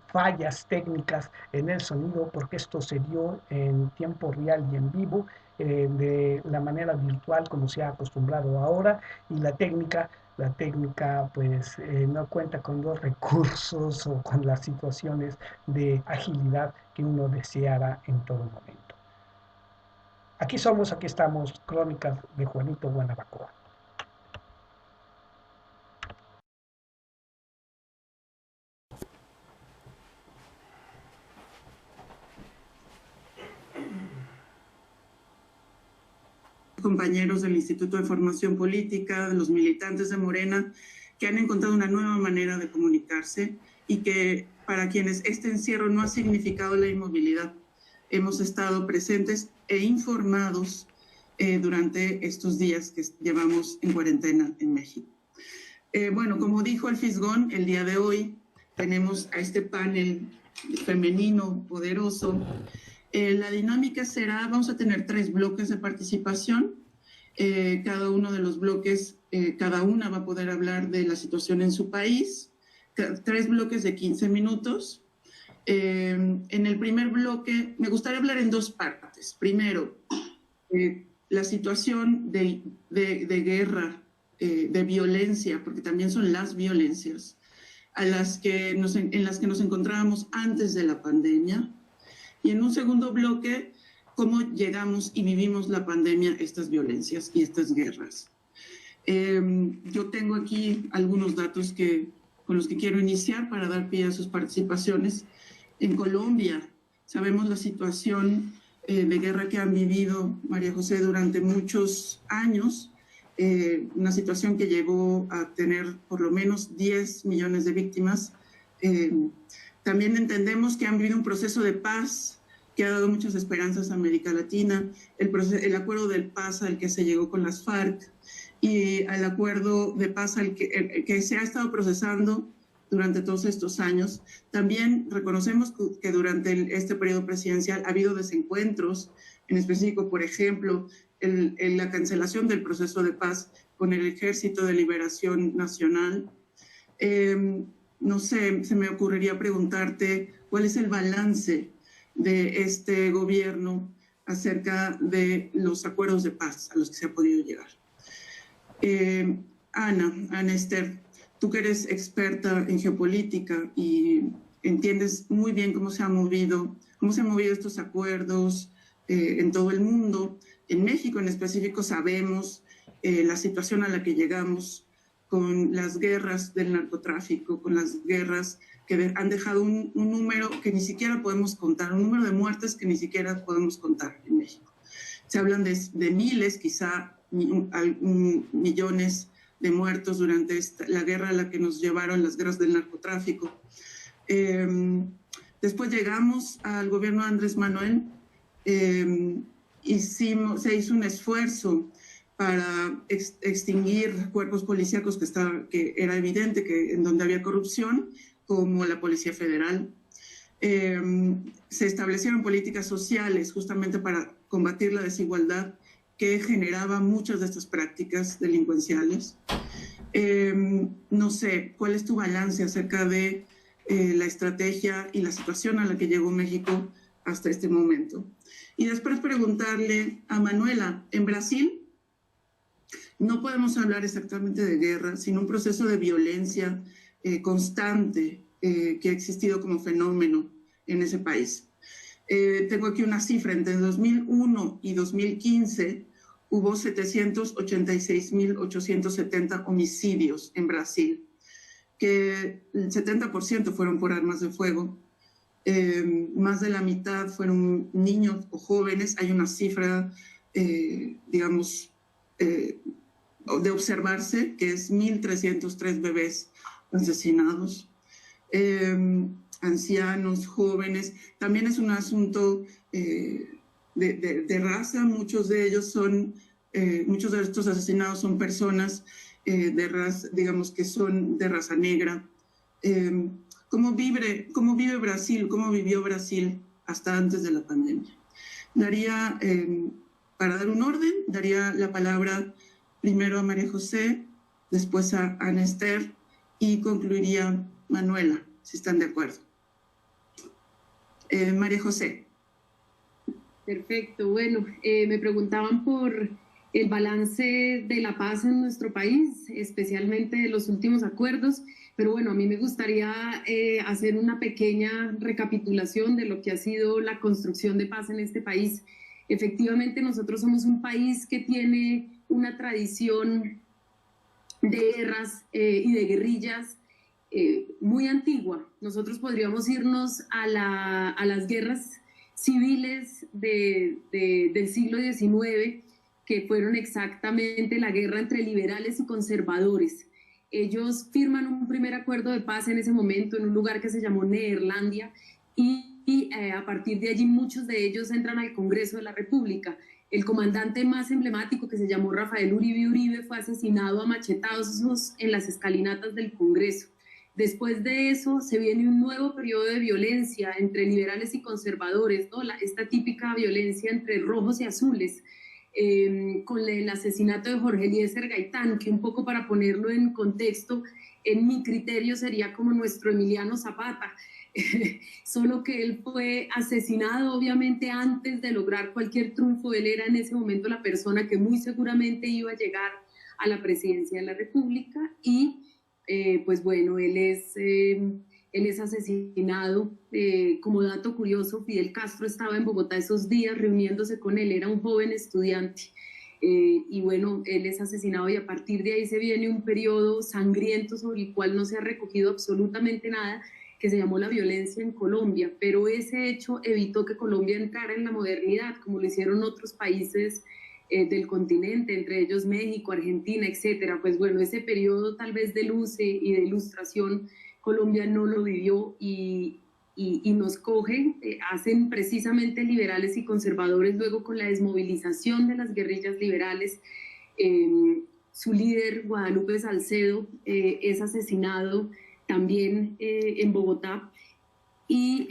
fallas técnicas en el sonido, porque esto se dio en tiempo real y en vivo, de la manera virtual como se ha acostumbrado ahora, y la técnica pues no cuenta con los recursos o con las situaciones de agilidad que uno deseara en todo momento. Aquí estamos, Crónicas de Juanito Guanabacoa. Compañeros del Instituto de Formación Política, de los militantes de Morena, que han encontrado una nueva manera de comunicarse y que para quienes este encierro no ha significado la inmovilidad, hemos estado presentes e informados durante estos días que llevamos en cuarentena en México. Bueno, como dijo el Fisgón, el día de hoy tenemos a este panel femenino poderoso. La dinámica será, vamos a tener 3 bloques de participación. Cada uno de los bloques, cada una va a poder hablar de la situación en su país. 3 bloques de 15 minutos. En el primer bloque, me gustaría hablar en 2 partes. Primero, la situación de guerra, de violencia, porque también son las violencias, en las que nos encontrábamos antes de la pandemia. Y en un segundo bloque, cómo llegamos y vivimos la pandemia, estas violencias y estas guerras. Yo tengo aquí algunos datos con los que quiero iniciar para dar pie a sus participaciones. En Colombia, sabemos la situación de guerra que han vivido, María José, durante muchos años, una situación que llegó a tener por lo menos 10 millones de víctimas. También entendemos que han vivido un proceso de paz que ha dado muchas esperanzas a América Latina, el acuerdo de paz al que se llegó con las FARC y al acuerdo de paz al que se ha estado procesando durante todos estos años. También reconocemos que durante este periodo presidencial ha habido desencuentros, en específico, por ejemplo, la cancelación del proceso de paz con el Ejército de Liberación Nacional. No sé, se me ocurriría preguntarte cuál es el balance de este gobierno acerca de los acuerdos de paz a los que se ha podido llegar. Ana Esther, tú que eres experta en geopolítica y entiendes muy bien cómo se han movido estos acuerdos en todo el mundo. En México en específico sabemos la situación a la que llegamos con las guerras del narcotráfico, con las guerras que han dejado un número que ni siquiera podemos contar, un número de muertes que ni siquiera podemos contar en México. Se hablan de miles, quizá millones de muertos durante la guerra a la que nos llevaron las guerras del narcotráfico. Después llegamos al gobierno de Andrés Manuel, se hizo un esfuerzo para extinguir cuerpos policíacos que era evidente que en donde había corrupción, como la Policía Federal. Se establecieron políticas sociales justamente para combatir la desigualdad que generaba muchas de estas prácticas delincuenciales. No sé, ¿cuál es tu balance acerca de la estrategia y la situación a la que llegó México hasta este momento? Y después preguntarle a Manuela, en Brasil no podemos hablar exactamente de guerra, sino un proceso de violencia constante que ha existido como fenómeno en ese país. Tengo aquí una cifra, entre 2001 y 2015 hubo 786.870 homicidios en Brasil, que el 70% fueron por armas de fuego, más de la mitad fueron niños o jóvenes. Hay una cifra, digamos, de observarse, que es 1.303 bebés asesinados, ancianos, jóvenes. También es un asunto de raza. Muchos de estos asesinados son personas de raza, digamos, que son de raza negra. ¿Cómo vive Brasil? ¿Cómo vivió Brasil hasta antes de la pandemia? Para dar un orden, daría la palabra primero a María José, después a Ana Esther y concluiría Manuela, si están de acuerdo. María José. Perfecto. Bueno, me preguntaban por el balance de la paz en nuestro país, especialmente de los últimos acuerdos, pero bueno, a mí me gustaría hacer una pequeña recapitulación de lo que ha sido la construcción de paz en este país. Efectivamente, nosotros somos un país que tiene una tradición de guerras y de guerrillas muy antigua. Nosotros podríamos irnos a las guerras civiles del siglo XIX, que fueron exactamente la guerra entre liberales y conservadores. Ellos firman un primer acuerdo de paz en ese momento en un lugar que se llamó Neerlandia y a partir de allí muchos de ellos entran al Congreso de la República. El comandante más emblemático, que se llamó Rafael Uribe Uribe, fue asesinado a machetazos en las escalinatas del Congreso. Después de eso se viene un nuevo periodo de violencia entre liberales y conservadores, ¿no? Esta típica violencia entre rojos y azules, con el asesinato de Jorge Eliezer Gaitán, que un poco para ponerlo en contexto, en mi criterio sería como nuestro Emiliano Zapata, solo que él fue asesinado obviamente antes de lograr cualquier triunfo. Él era en ese momento la persona que muy seguramente iba a llegar a la presidencia de la República y pues bueno, él es asesinado. Como dato curioso, Fidel Castro estaba en Bogotá esos días reuniéndose con él, era un joven estudiante. Y bueno, él es asesinado y a partir de ahí se viene un periodo sangriento sobre el cual no se ha recogido absolutamente nada, que se llamó la violencia en Colombia, pero ese hecho evitó que Colombia entrara en la modernidad, como lo hicieron otros países del continente, entre ellos México, Argentina, etcétera. Pues bueno, ese periodo tal vez de luz y de ilustración, Colombia no lo vivió y nos cogen, hacen precisamente liberales y conservadores luego con la desmovilización de las guerrillas liberales. Su líder, Guadalupe Salcedo, es asesinado también en Bogotá y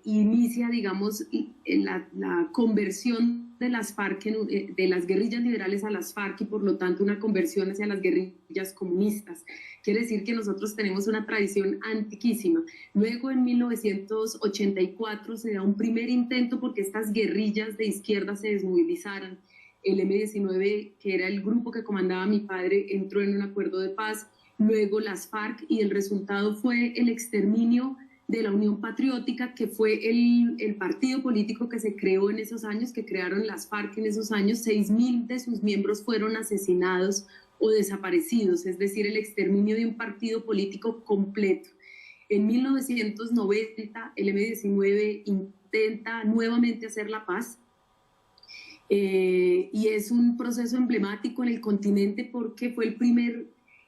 inicia, digamos, la conversión de las FARC, de las guerrillas liberales a las FARC y por lo tanto una conversión hacia las guerrillas comunistas. Quiere decir que nosotros tenemos una tradición antiquísima. Luego en 1984 se da un primer intento porque estas guerrillas de izquierda se desmovilizaran. El M-19, que era el grupo que comandaba mi padre, entró en un acuerdo de paz. Luego las FARC y el resultado fue el exterminio de la Unión Patriótica, que fue el partido político que se creó en esos años, que crearon las FARC en esos años. 6.000 de sus miembros fueron asesinados o desaparecidos, es decir, el exterminio de un partido político completo. En 1990 el M-19 intenta nuevamente hacer la paz y es un proceso emblemático en el continente porque fue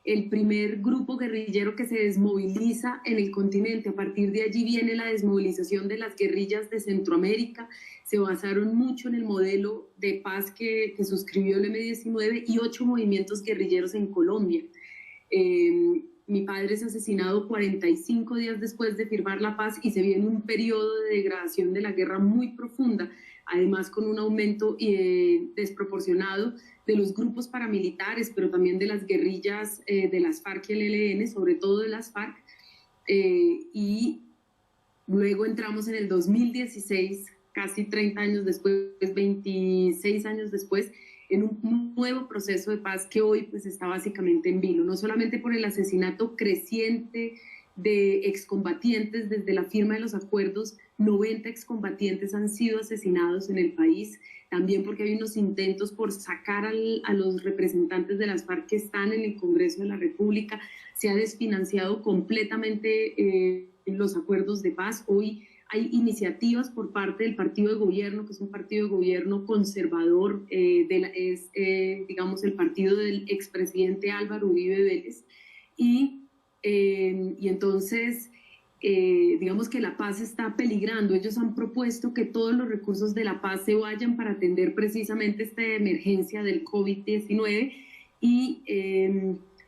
el primer grupo guerrillero que se desmoviliza en el continente. A partir de allí viene la desmovilización de las guerrillas de Centroamérica. Se basaron mucho en el modelo de paz que suscribió el M-19 y 8 movimientos guerrilleros en Colombia. Mi padre es asesinado 45 días después de firmar la paz y se viene un periodo de degradación de la guerra muy profunda, además con un aumento desproporcionado de los grupos paramilitares, pero también de las guerrillas de las FARC y el ELN, sobre todo de las FARC. Y luego entramos en el 2016, casi 30 años después, 26 años después, en un nuevo proceso de paz que hoy pues está básicamente en vilo, no solamente por el asesinato creciente de excombatientes. Desde la firma de los acuerdos, 90 excombatientes han sido asesinados en el país, también porque hay unos intentos por sacar a los representantes de las FARC que están en el Congreso de la República. Se ha desfinanciado completamente los acuerdos de paz. Hoy hay iniciativas por parte del partido de gobierno, que es un partido de gobierno conservador, digamos el partido del expresidente Álvaro Uribe Vélez, y entonces digamos que la paz está peligrando. Ellos han propuesto que todos los recursos de la paz se vayan para atender precisamente esta emergencia del COVID-19 y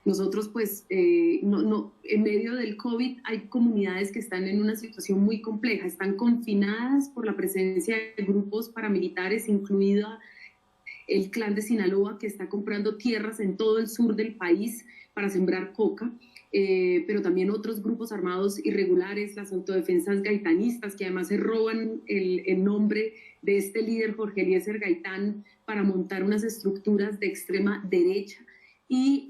nosotros pues en medio del COVID hay comunidades que están en una situación muy compleja, están confinadas por la presencia de grupos paramilitares, incluida el clan de Sinaloa, que está comprando tierras en todo el sur del país para sembrar coca. Pero también otros grupos armados irregulares, las autodefensas gaitanistas, que además se roban el nombre de este líder Jorge Eliezer Gaitán para montar unas estructuras de extrema derecha. Y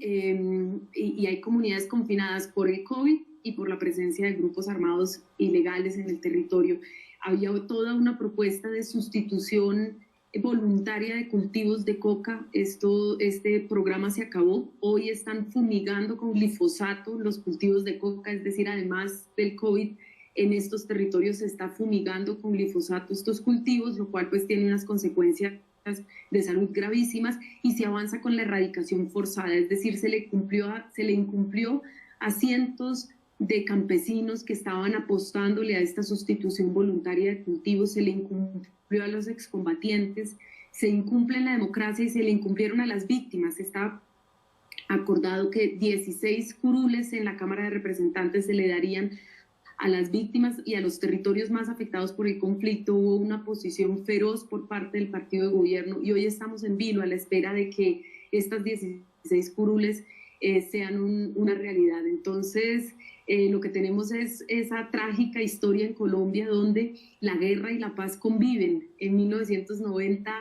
hay comunidades confinadas por el COVID y por la presencia de grupos armados ilegales en el territorio. Había toda una propuesta de sustitución voluntaria de cultivos de coca. Este programa se acabó. Hoy están fumigando con glifosato los cultivos de coca, es decir, además del COVID, en estos territorios se está fumigando con glifosato estos cultivos, lo cual pues tiene unas consecuencias de salud gravísimas, y se avanza con la erradicación forzada, es decir, se le incumplió a cientos de campesinos que estaban apostándole a esta sustitución voluntaria de cultivos, se le incumplió a los excombatientes, se incumple la democracia y se le incumplieron a las víctimas. Está acordado que 16 curules en la Cámara de Representantes se le darían a las víctimas y a los territorios más afectados por el conflicto. Hubo una posición feroz por parte del partido de gobierno y hoy estamos en vilo a la espera de que estas 16 curules sean una realidad. Entonces, lo que tenemos es esa trágica historia en Colombia donde la guerra y la paz conviven. En 1990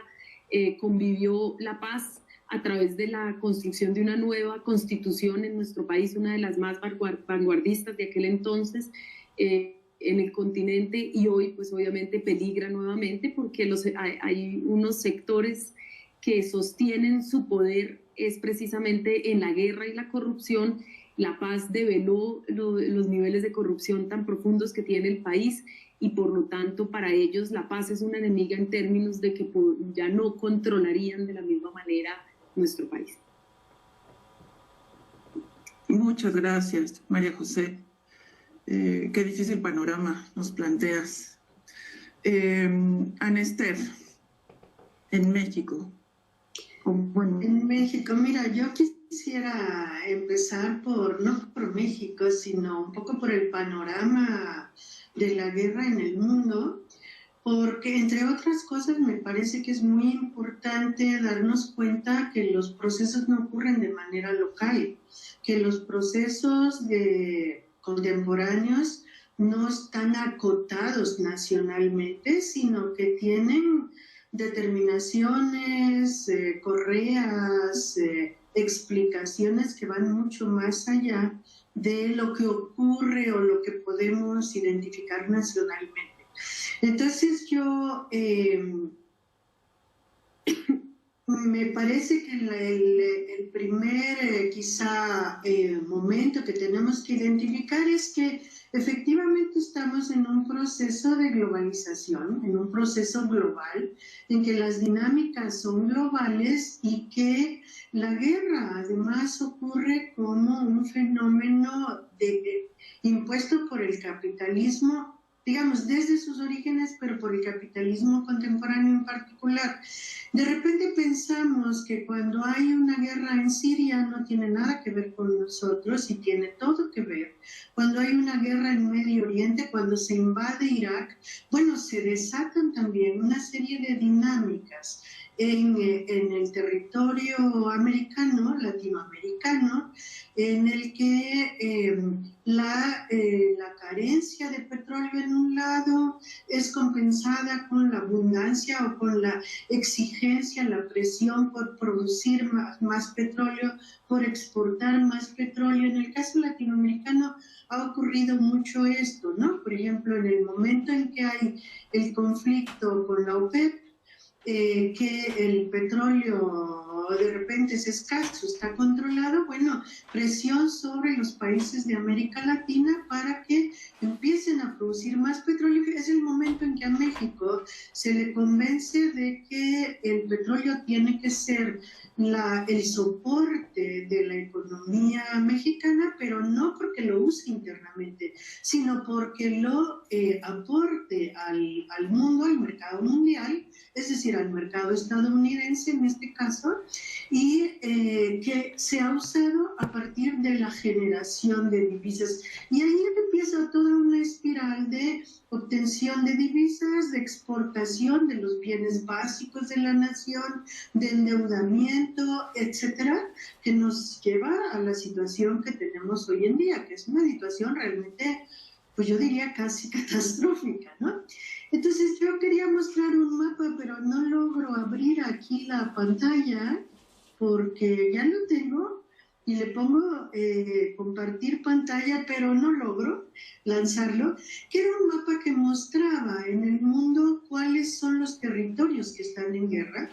convivió la paz a través de la construcción de una nueva constitución en nuestro país, una de las más vanguardistas de aquel entonces en el continente, y hoy pues obviamente peligra nuevamente porque hay unos sectores que sostienen su poder es precisamente en la guerra y la corrupción. La paz develó los niveles de corrupción tan profundos que tiene el país, y por lo tanto para ellos la paz es una enemiga en términos de que ya no controlarían de la misma manera nuestro país. Muchas gracias, María José. Qué difícil panorama nos planteas. Ana Esther, en México. Bueno, en México, mira, yo quisiera empezar no por México, sino un poco por el panorama de la guerra en el mundo, porque entre otras cosas me parece que es muy importante darnos cuenta que los procesos no ocurren de manera local, que los procesos contemporáneos no están acotados nacionalmente, sino que tienen determinaciones, correas, explicaciones que van mucho más allá de lo que ocurre o lo que podemos identificar nacionalmente. Entonces yo me parece que el primer quizá momento que tenemos que identificar es que efectivamente estamos en un proceso de globalización, en un proceso global, en que las dinámicas son globales y que la guerra además ocurre como un fenómeno impuesto por el capitalismo, digamos, desde sus orígenes, pero por el capitalismo contemporáneo en particular. De repente pensamos que cuando hay una guerra en Siria no tiene nada que ver con nosotros, y tiene todo que ver. Cuando hay una guerra en Medio Oriente, cuando se invade Irak, bueno, se desatan también una serie de dinámicas en el territorio americano, latinoamericano, en el que la carencia de petróleo en un lado es compensada con la abundancia o con la exigencia, la presión por producir más petróleo, por exportar más petróleo. En el caso latinoamericano ha ocurrido mucho esto, ¿no? Por ejemplo, en el momento en que hay el conflicto con la OPEP, que el petróleo de repente es escaso, está controlado, bueno, presión sobre los países de América Latina para que empiecen a producir más petróleo. Es el momento en que a México se le convence de que el petróleo tiene que ser el soporte de la economía mexicana, pero no porque lo use internamente, sino porque lo aporte al mundo, al mercado mundial, es decir, al mercado estadounidense en este caso, y que se ha usado a partir de la generación de divisas. Y ahí empieza toda una espiral de obtención de divisas, de exportación de los bienes básicos de la nación, de endeudamiento, etcétera, que nos lleva a la situación que tenemos hoy en día, que es una situación realmente, pues yo diría casi catastrófica, ¿no? Entonces yo quería mostrar un mapa, pero no logro abrir aquí la pantalla porque ya lo tengo y le pongo compartir pantalla, pero no logro lanzarlo, que era un mapa que mostraba en el mundo cuáles son los territorios que están en guerra,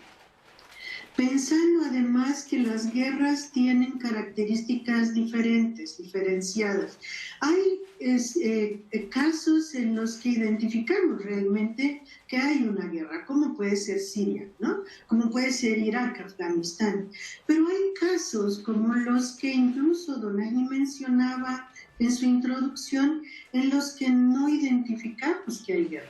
pensando además que las guerras tienen características diferentes, diferenciadas. Hay casos en los que identificamos realmente que hay una guerra, como puede ser Siria, ¿no? Como puede ser Irak, Afganistán. Pero hay casos como los que incluso Donají mencionaba en su introducción, en los que no identificamos que hay guerra.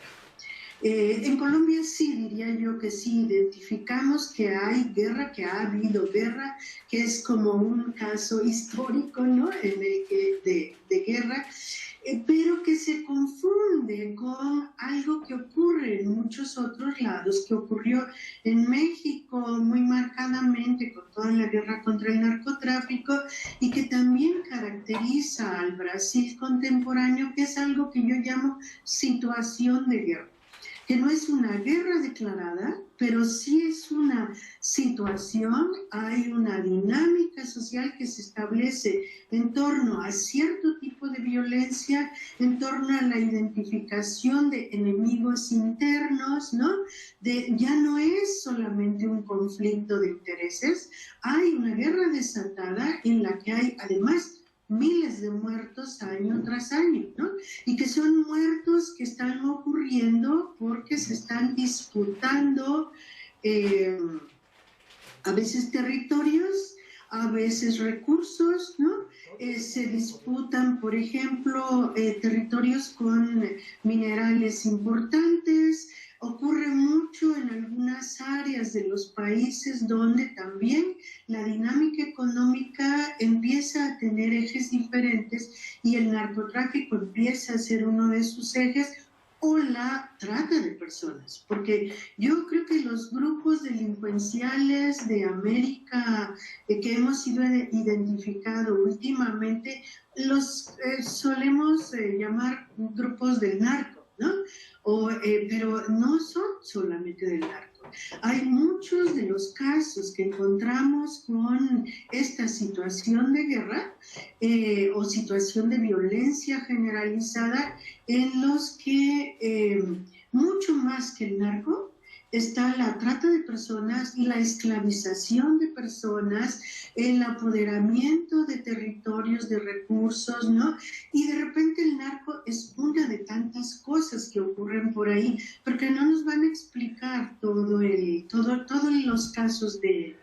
En Colombia sí, diría yo que sí, identificamos que hay guerra, que ha habido guerra, que es como un caso histórico, ¿no? En el que, de guerra, pero que se confunde con algo que ocurre en muchos otros lados, que ocurrió en México muy marcadamente con toda la guerra contra el narcotráfico y que también caracteriza al Brasil contemporáneo, que es algo que yo llamo situación de guerra, que no es una guerra declarada, pero sí es una situación, hay una dinámica social que se establece en torno a cierto tipo de violencia, en torno a la identificación de enemigos internos, ¿no? Ya no es solamente un conflicto de intereses, hay una guerra desatada en la que hay además miles de muertos año tras año, ¿no? Y que son muertos que están ocurriendo porque se están disputando a veces territorios, a veces recursos, ¿no? Se disputan, por ejemplo, territorios con minerales importantes. Ocurre mucho en algunas áreas de los países donde también la dinámica económica empieza a tener ejes diferentes y el narcotráfico empieza a ser uno de sus ejes, o la trata de personas, porque yo creo que los grupos delincuenciales de América que hemos sido identificados últimamente los solemos llamar grupos del narco, ¿no? Pero no son solamente del narco. Hay muchos de los casos que encontramos con esta situación de guerra o situación de violencia generalizada en los que mucho más que el narco está la trata de personas, la esclavización de personas, el apoderamiento de territorios, de recursos, ¿no? Y de repente el narco es una de tantas cosas que ocurren por ahí, porque no nos van a explicar todos los casos de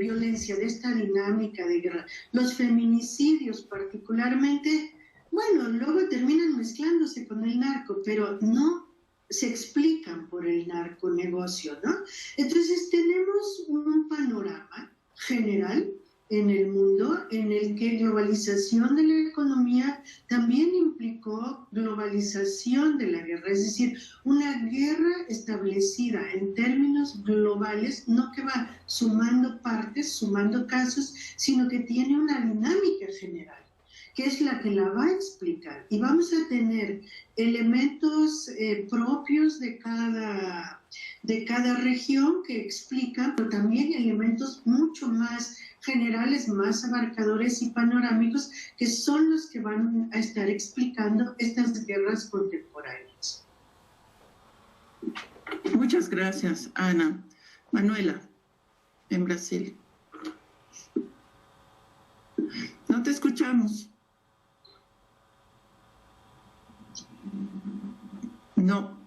violencia, de esta dinámica de guerra. Los feminicidios particularmente, bueno, luego terminan mezclándose con el narco, pero no se explican por el narconegocio, ¿no? Entonces tenemos un panorama general en el mundo en el que globalización de la economía también implicó globalización de la guerra, es decir, una guerra establecida en términos globales, no que va sumando partes, sumando casos, sino que tiene una dinámica general, que es la que la va a explicar. Y vamos a tener elementos propios de cada región que explican, pero también elementos mucho más generales, más abarcadores y panorámicos, que son los que van a estar explicando estas guerras contemporáneas. Muchas gracias, Ana. Manuela, en Brasil. No te escuchamos. No.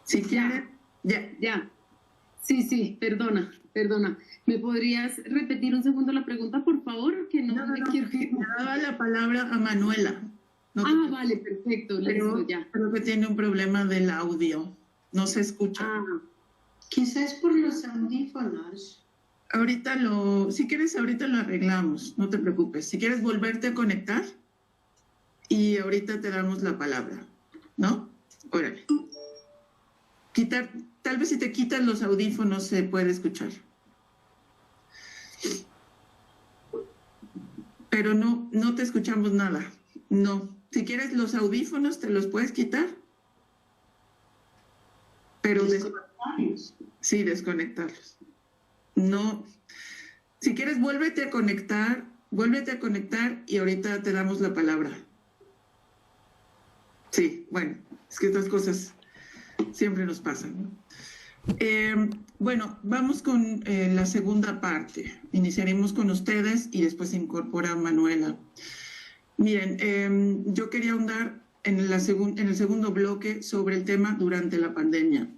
Si quieres, ya. Sí, perdona. ¿Me podrías repetir un segundo la pregunta, por favor? Que no quiero que... Me daba la palabra a Manuela. Vale, perfecto. Pero ya. Creo que tiene un problema del audio. No se escucha. Quizás por los audífonos. Si quieres, ahorita lo arreglamos. No te preocupes. Si quieres volverte a conectar y ahorita te damos la palabra, ¿no? Órale. Tal vez si te quitas los audífonos se puede escuchar. Pero no te escuchamos nada. No. Si quieres los audífonos te los puedes quitar. Pero desconectarlos. Sí, desconectarlos. No. Si quieres vuélvete a conectar y ahorita te damos la palabra. Sí, bueno, es que estas cosas siempre nos pasa, ¿no? Bueno, vamos con la segunda parte. Iniciaremos con ustedes y después se incorpora Manuela. Miren, yo quería ahondar en el segundo bloque sobre el tema durante la pandemia.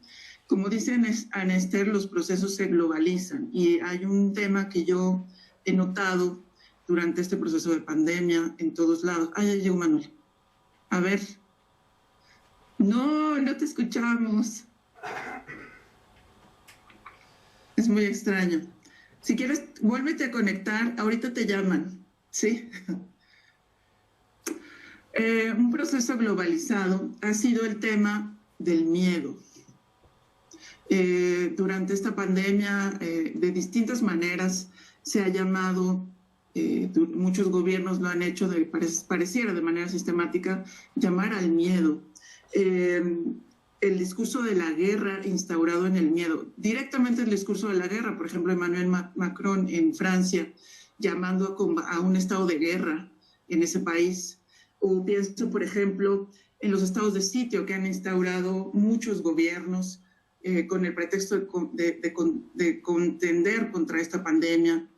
Como dice Ana Esther, los procesos se globalizan y hay un tema que yo he notado durante este proceso de pandemia en todos lados. Ah, ya llegó Manuel. A ver. No te escuchamos. Es muy extraño. Si quieres, vuélvete a conectar. Ahorita te llaman, ¿sí? Un proceso globalizado ha sido el tema del miedo. Durante esta pandemia, de distintas maneras, se ha llamado, muchos gobiernos lo han hecho, pareciera de manera sistemática, llamar al miedo. El discurso de la guerra instaurado en el miedo, directamente el discurso de la guerra, por ejemplo, Emmanuel Macron en Francia, llamando a un estado de guerra en ese país, o pienso, por ejemplo, en los estados de sitio que han instaurado muchos gobiernos con el pretexto de contender contra esta pandemia.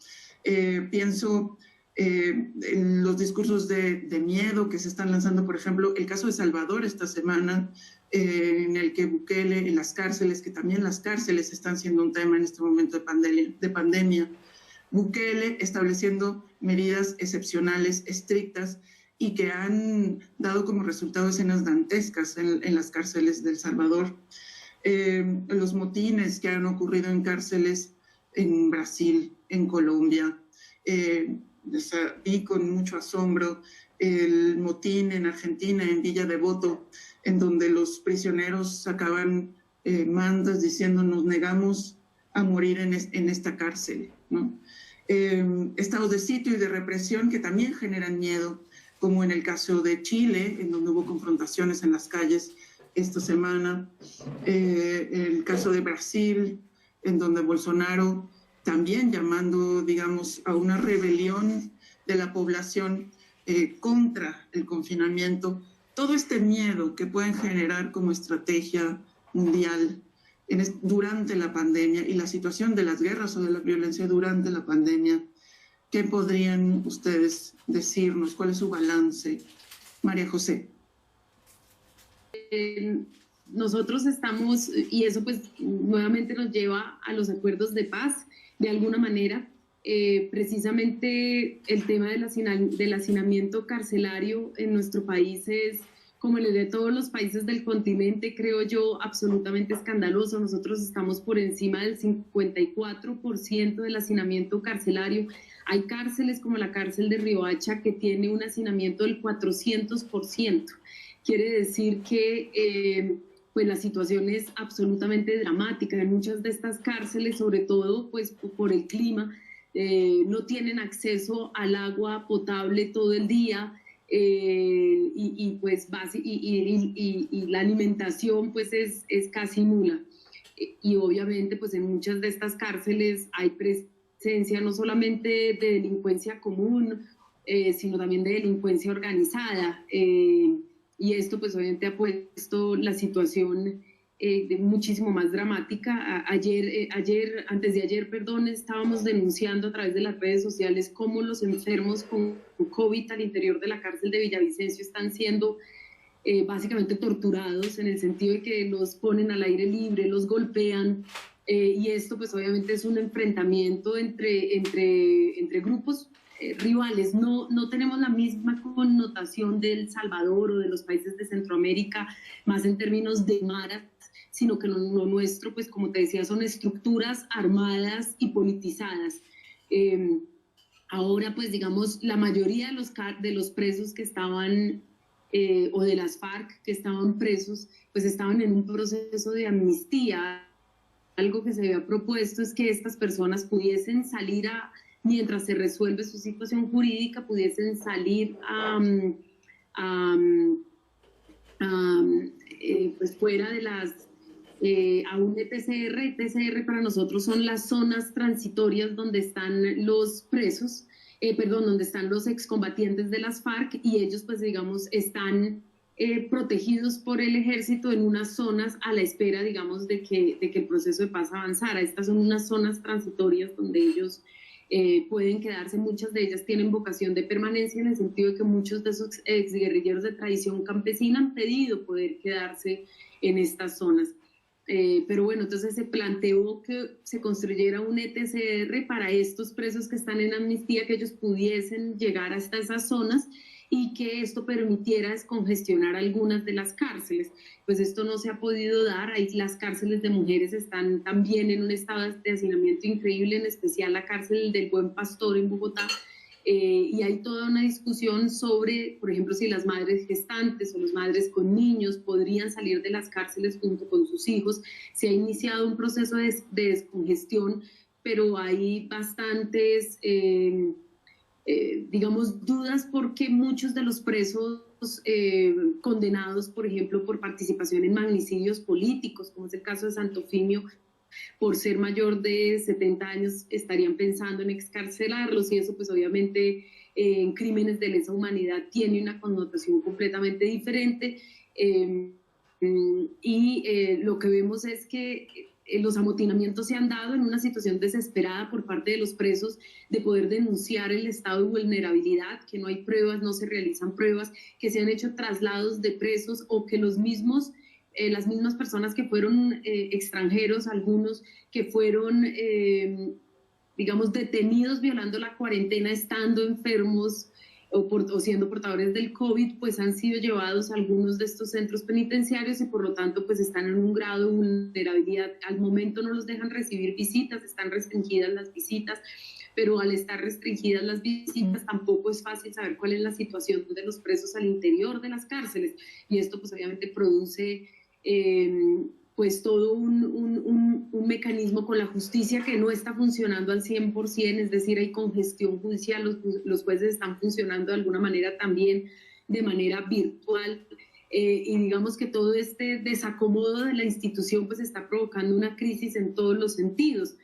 Pienso en los discursos de miedo que se están lanzando, por ejemplo, el caso de Salvador esta semana, en el que Bukele en las cárceles, que también las cárceles están siendo un tema en este momento de pandemia, Bukele estableciendo medidas excepcionales, estrictas, y que han dado como resultado escenas dantescas en las cárceles de El Salvador. Los motines que han ocurrido en cárceles en Brasil, en Colombia. Vi con mucho asombro el motín en Argentina, en Villa Devoto, en donde los prisioneros sacaban mandas diciendo nos negamos a morir en esta cárcel, ¿no? Estados de sitio y de represión que también generan miedo, como en el caso de Chile, en donde hubo confrontaciones en las calles esta semana, el caso de Brasil, en donde Bolsonaro también llamando, digamos, a una rebelión de la población contra el confinamiento, todo este miedo que pueden generar como estrategia mundial durante la pandemia y la situación de las guerras o de la violencia durante la pandemia. ¿Qué podrían ustedes decirnos? ¿Cuál es su balance? María José. Nosotros estamos, y eso pues nuevamente nos lleva a los acuerdos de paz, de alguna manera. Precisamente el tema del hacinamiento carcelario en nuestro país es, como el de todos los países del continente, creo yo, absolutamente escandaloso. Nosotros estamos por encima del 54% del hacinamiento carcelario. Hay cárceles como la cárcel de Riohacha que tiene un hacinamiento del 400%. Quiere decir que pues la situación es absolutamente dramática. En muchas de estas cárceles, sobre todo pues por el clima, no tienen acceso al agua potable todo el día, y la alimentación pues es casi nula. Y obviamente pues en muchas de estas cárceles hay presencia no solamente de delincuencia común, sino también de delincuencia organizada. Y esto pues obviamente ha puesto la situación muchísimo más dramática. Antes de ayer, estábamos denunciando a través de las redes sociales cómo los enfermos con COVID al interior de la cárcel de Villavicencio están siendo básicamente torturados, en el sentido de que los ponen al aire libre, los golpean, y esto pues obviamente es un enfrentamiento entre grupos rivales. No tenemos la misma connotación de El Salvador o de los países de Centroamérica, más en términos de maras, sino que lo nuestro, pues como te decía, son estructuras armadas y politizadas. Ahora, pues digamos, la mayoría de los presos que estaban, o de las FARC que estaban presos, pues estaban en un proceso de amnistía. Algo que se había propuesto es que estas personas pudiesen salir mientras se resuelve su situación jurídica, pudiesen salir pues fuera de a un ETCR. ETCR para nosotros son las zonas transitorias donde están los presos, donde están los excombatientes de las FARC, y ellos pues digamos están protegidos por el ejército en unas zonas a la espera, digamos, de que el proceso de paz avanzara. Estas son unas zonas transitorias donde ellos pueden quedarse, muchas de ellas tienen vocación de permanencia en el sentido de que muchos de esos exguerrilleros de tradición campesina han pedido poder quedarse en estas zonas. Pero bueno, entonces se planteó que se construyera un ETCR para estos presos que están en amnistía, que ellos pudiesen llegar hasta esas zonas y que esto permitiera descongestionar algunas de las cárceles. Pues esto no se ha podido dar, ahí las cárceles de mujeres están también en un estado de hacinamiento increíble, en especial la cárcel del Buen Pastor en Bogotá, y hay toda una discusión sobre, por ejemplo, si las madres gestantes o las madres con niños podrían salir de las cárceles junto con sus hijos. Se ha iniciado un proceso de descongestión, pero hay bastantes digamos, dudas porque muchos de los presos condenados, por ejemplo, por participación en magnicidios políticos, como es el caso de Santofimio, por ser mayor de 70 años estarían pensando en excarcelarlos, y eso pues obviamente en crímenes de lesa humanidad tiene una connotación completamente diferente. Lo que vemos es que los amotinamientos se han dado en una situación desesperada por parte de los presos de poder denunciar el estado de vulnerabilidad, que no hay pruebas, no se realizan pruebas, que se han hecho traslados de presos o que los mismos, las mismas personas que fueron extranjeros, algunos que fueron, digamos, detenidos violando la cuarentena estando enfermos o siendo portadores del COVID, pues han sido llevados a algunos de estos centros penitenciarios y por lo tanto pues están en un grado de vulnerabilidad. Al momento no los dejan recibir visitas, están restringidas las visitas, pero al estar restringidas las visitas tampoco es fácil saber cuál es la situación de los presos al interior de las cárceles, y esto pues obviamente produce pues todo un mecanismo con la justicia que no está funcionando al 100%, es decir, hay congestión judicial, los jueces están funcionando de alguna manera también de manera virtual, y digamos que todo este desacomodo de la institución pues está provocando una crisis en todos los sentidos.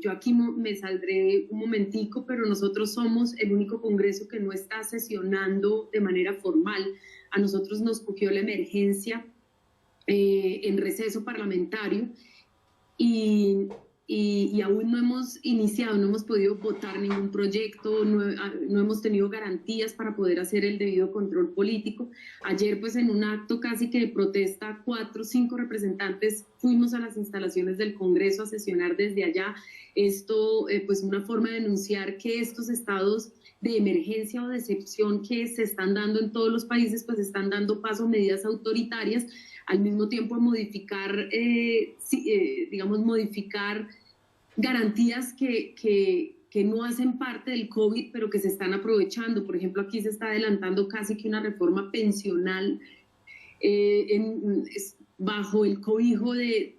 Yo aquí me saldré un momentico, pero nosotros somos el único congreso que no está sesionando de manera formal. A nosotros nos cogió la emergencia en receso parlamentario y aún no hemos iniciado, no hemos podido votar ningún proyecto, no hemos tenido garantías para poder hacer el debido control político. Ayer pues en un acto casi que de protesta, 4 o 5 representantes fuimos a las instalaciones del Congreso a sesionar desde allá. Esto pues una forma de denunciar que estos estados de emergencia o de excepción que se están dando en todos los países pues están dando paso a medidas autoritarias, al mismo tiempo modificar, digamos, modificar garantías que no hacen parte del COVID, pero que se están aprovechando. Por ejemplo, aquí se está adelantando casi que una reforma pensional bajo el cobijo del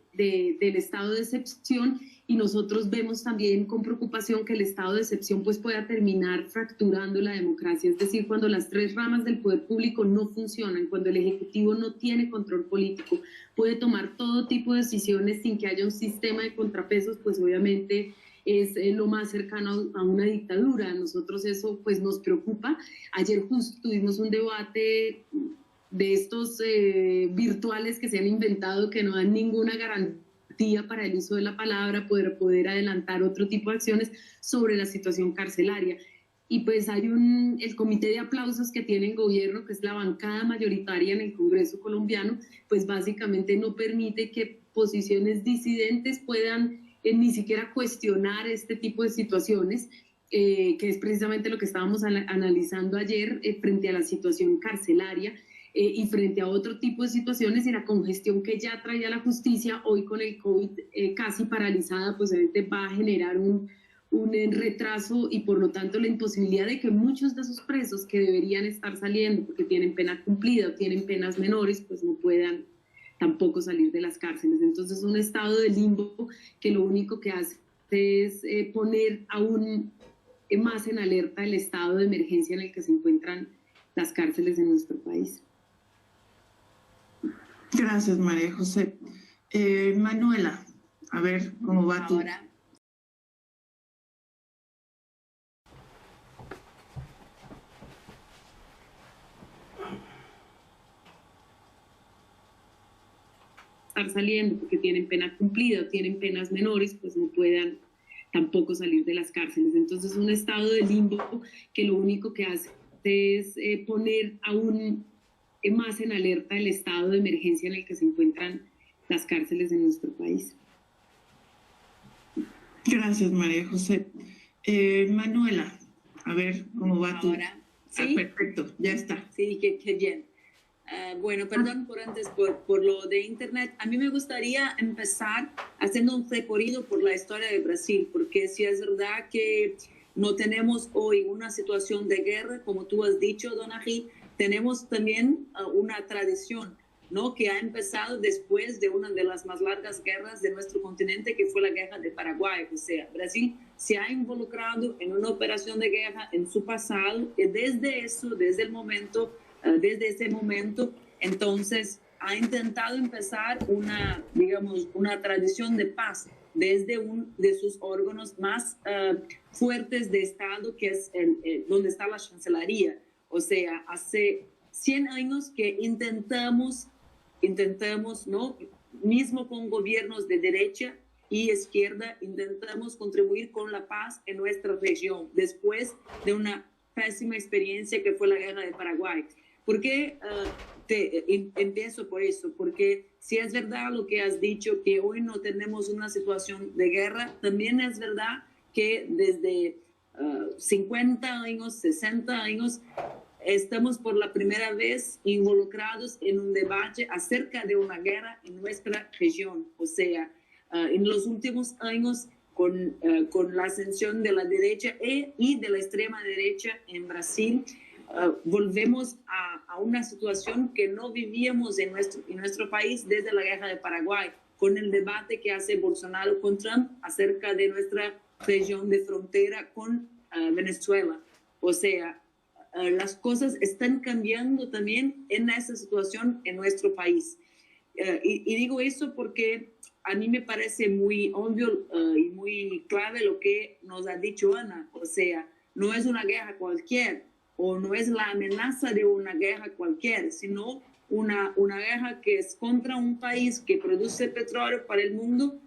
estado de excepción, y nosotros vemos también con preocupación que el estado de excepción pues pueda terminar fracturando la democracia, es decir, cuando las 3 ramas del poder público no funcionan, cuando el Ejecutivo no tiene control político, puede tomar todo tipo de decisiones sin que haya un sistema de contrapesos, pues obviamente es lo más cercano a una dictadura. A nosotros eso pues nos preocupa. Ayer justo tuvimos un debate de estos virtuales que se han inventado, que no dan ninguna garantía para el uso de la palabra, poder adelantar otro tipo de acciones sobre la situación carcelaria. Y pues hay el comité de aplausos que tiene el gobierno, que es la bancada mayoritaria en el Congreso colombiano, pues básicamente no permite que posiciones disidentes puedan ni siquiera cuestionar este tipo de situaciones, que es precisamente lo que estábamos analizando ayer frente a la situación carcelaria. Y frente a otro tipo de situaciones y la congestión que ya traía la justicia, hoy con el COVID casi paralizada, pues obviamente va a generar un retraso y por lo tanto la imposibilidad de que muchos de esos presos que deberían estar saliendo porque tienen pena cumplida o tienen penas menores, pues no puedan tampoco salir de las cárceles. Entonces un estado de limbo que lo único que hace es poner aún más en alerta el estado de emergencia en el que se encuentran las cárceles en nuestro país. Gracias, María José. Manuela, a ver cómo va tú. estar saliendo porque tienen pena cumplida o tienen penas menores, pues no puedan tampoco salir de las cárceles. Entonces, un estado de limbo que lo único que hace es poner aún más en alerta el estado de emergencia en el que se encuentran las cárceles de nuestro país. Gracias, María José. Manuela, a ver cómo va tú. Ahora, ¿sí? Perfecto, ya está. Sí, qué bien. Bueno, perdón por antes, por lo de Internet. A mí me gustaría empezar haciendo un recorrido por la historia de Brasil, porque sí es verdad que no tenemos hoy una situación de guerra, como tú has dicho, Donají, tenemos también una tradición, ¿no?, que ha empezado después de una de las más largas guerras de nuestro continente, que fue la guerra de Paraguay. O sea, Brasil se ha involucrado en una operación de guerra en su pasado, y desde ese momento, entonces ha intentado empezar una tradición de paz desde uno de sus órganos más fuertes de Estado, que es donde está la Chancelería. O sea, hace 100 años que intentamos, ¿no?, mismo con gobiernos de derecha y izquierda, intentamos contribuir con la paz en nuestra región, después de una pésima experiencia que fue la guerra de Paraguay. ¿Por qué empiezo por eso? Porque si es verdad lo que has dicho, que hoy no tenemos una situación de guerra, también es verdad que desde 50 años, 60 años, estamos por la primera vez involucrados en un debate acerca de una guerra en nuestra región. O sea, en los últimos años, con la ascensión de la derecha y de la extrema derecha en Brasil, volvemos a una situación que no vivíamos en nuestro país desde la guerra de Paraguay, con el debate que hace Bolsonaro con Trump acerca de nuestra región de frontera con Venezuela. O sea, las cosas están cambiando también en esa situación en nuestro país. Y digo eso porque a mí me parece muy obvio y muy clave lo que nos ha dicho Ana. O sea, no es una guerra cualquiera, o no es la amenaza de una guerra cualquiera, sino una guerra que es contra un país que produce petróleo para el mundo,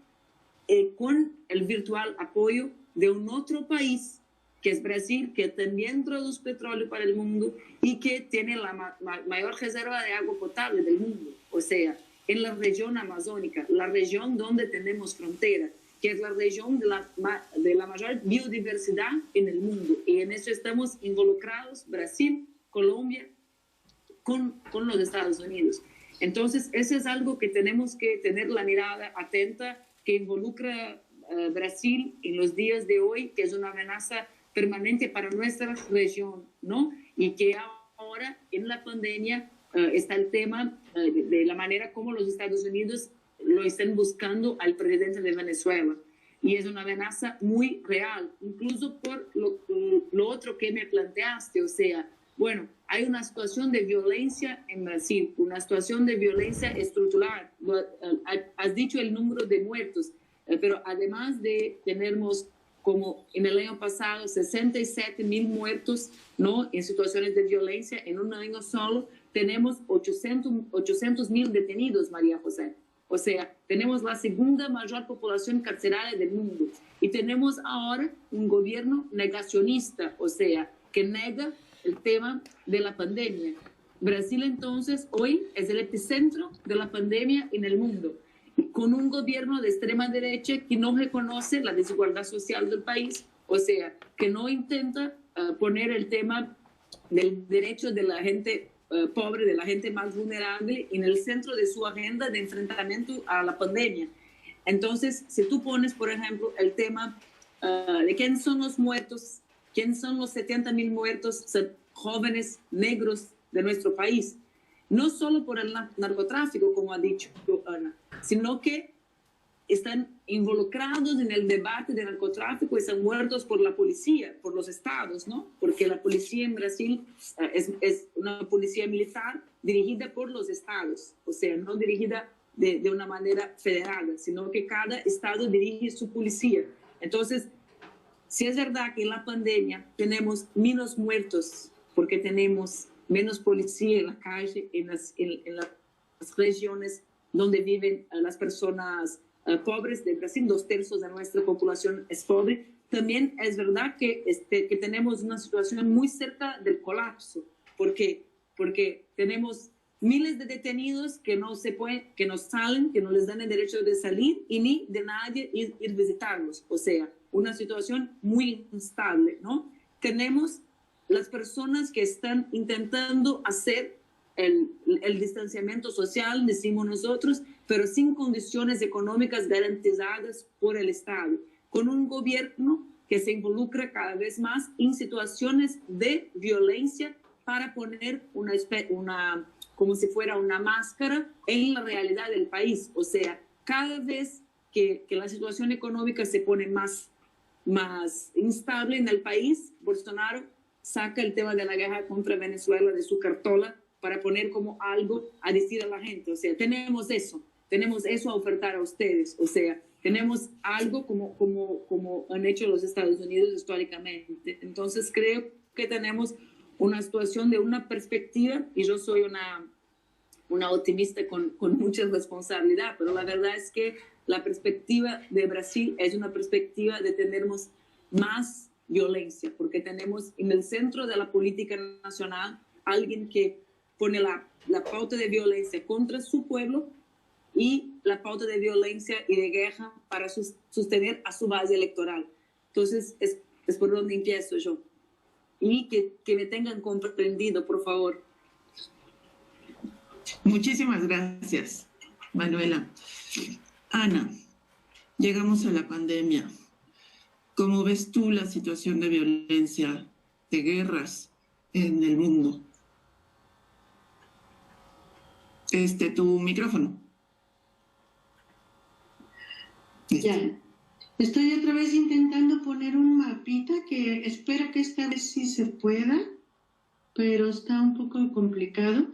con el virtual apoyo de un otro país, que es Brasil, que también produce petróleo para el mundo y que tiene la mayor reserva de agua potable del mundo. O sea, en la región amazónica, la región donde tenemos frontera, que es la región de la mayor biodiversidad en el mundo. Y en eso estamos involucrados, Brasil, Colombia, con los Estados Unidos. Entonces, eso es algo que tenemos que tener la mirada atenta, que involucra Brasil en los días de hoy, que es una amenaza permanente para nuestra región, ¿no? Y que ahora en la pandemia está el tema de la manera como los Estados Unidos lo están buscando al presidente de Venezuela. Y es una amenaza muy real, incluso por lo otro que me planteaste. O sea, bueno, hay una situación de violencia en Brasil, una situación de violencia estructural. Has dicho el número de muertos, pero además de tenernos, como en el año pasado, 67.000 muertos, ¿no?, en situaciones de violencia, en un año solo, tenemos 800.000 detenidos, María José. O sea, tenemos la segunda mayor población carceraria del mundo. Y tenemos ahora un gobierno negacionista, o sea, que nega el tema de la pandemia. Brasil, entonces, hoy es el epicentro de la pandemia en el mundo, con un gobierno de extrema derecha que no reconoce la desigualdad social del país, o sea, que no intenta poner el tema del derecho de la gente pobre, de la gente más vulnerable, en el centro de su agenda de enfrentamiento a la pandemia. Entonces, si tú pones, por ejemplo, el tema de quién son los muertos, quién son los 70.000 muertos jóvenes negros de nuestro país, no solo por el narcotráfico, como ha dicho Ana, sino que están involucrados en el debate del narcotráfico y están muertos por la policía, por los estados, ¿no? Porque la policía en Brasil es una policía militar dirigida por los estados, o sea, no dirigida de una manera federal, sino que cada estado dirige su policía. Entonces, si es verdad que en la pandemia tenemos menos muertos porque tenemos menos policía en la calle, en las regiones donde viven las personas pobres de Brasil. 2/3 de nuestra población es pobre. También es verdad que tenemos una situación muy cerca del colapso, porque tenemos miles de detenidos que no salen, que no les dan el derecho de salir y ni de nadie ir visitarlos. O sea, una situación muy instable, ¿no? Tenemos las personas que están intentando hacer el distanciamiento social, decimos nosotros, pero sin condiciones económicas garantizadas por el Estado, con un gobierno que se involucra cada vez más en situaciones de violencia para poner como si fuera una máscara en la realidad del país. O sea, cada vez que la situación económica se pone más instable en el país, Bolsonaro saca el tema de la guerra contra Venezuela de su cartola para poner como algo a decir a la gente. O sea, tenemos eso a ofertar a ustedes. O sea, tenemos algo como han hecho los Estados Unidos históricamente. Entonces creo que tenemos una situación de una perspectiva, y yo soy una optimista con mucha responsabilidad, pero la verdad es que la perspectiva de Brasil es una perspectiva de tener más violencia, porque tenemos en el centro de la política nacional alguien que pone la pauta de violencia contra su pueblo y la pauta de violencia y de guerra para sostener a su base electoral. Entonces, es por donde empiezo yo. Y que me tengan comprendido, por favor. Muchísimas gracias, Manuela. Ana, llegamos a la pandemia. ¿Cómo ves tú la situación de violencia, de guerras en el mundo? Tu micrófono. Ya. Estoy otra vez intentando poner un mapita que espero que esta vez sí se pueda, pero está un poco complicado.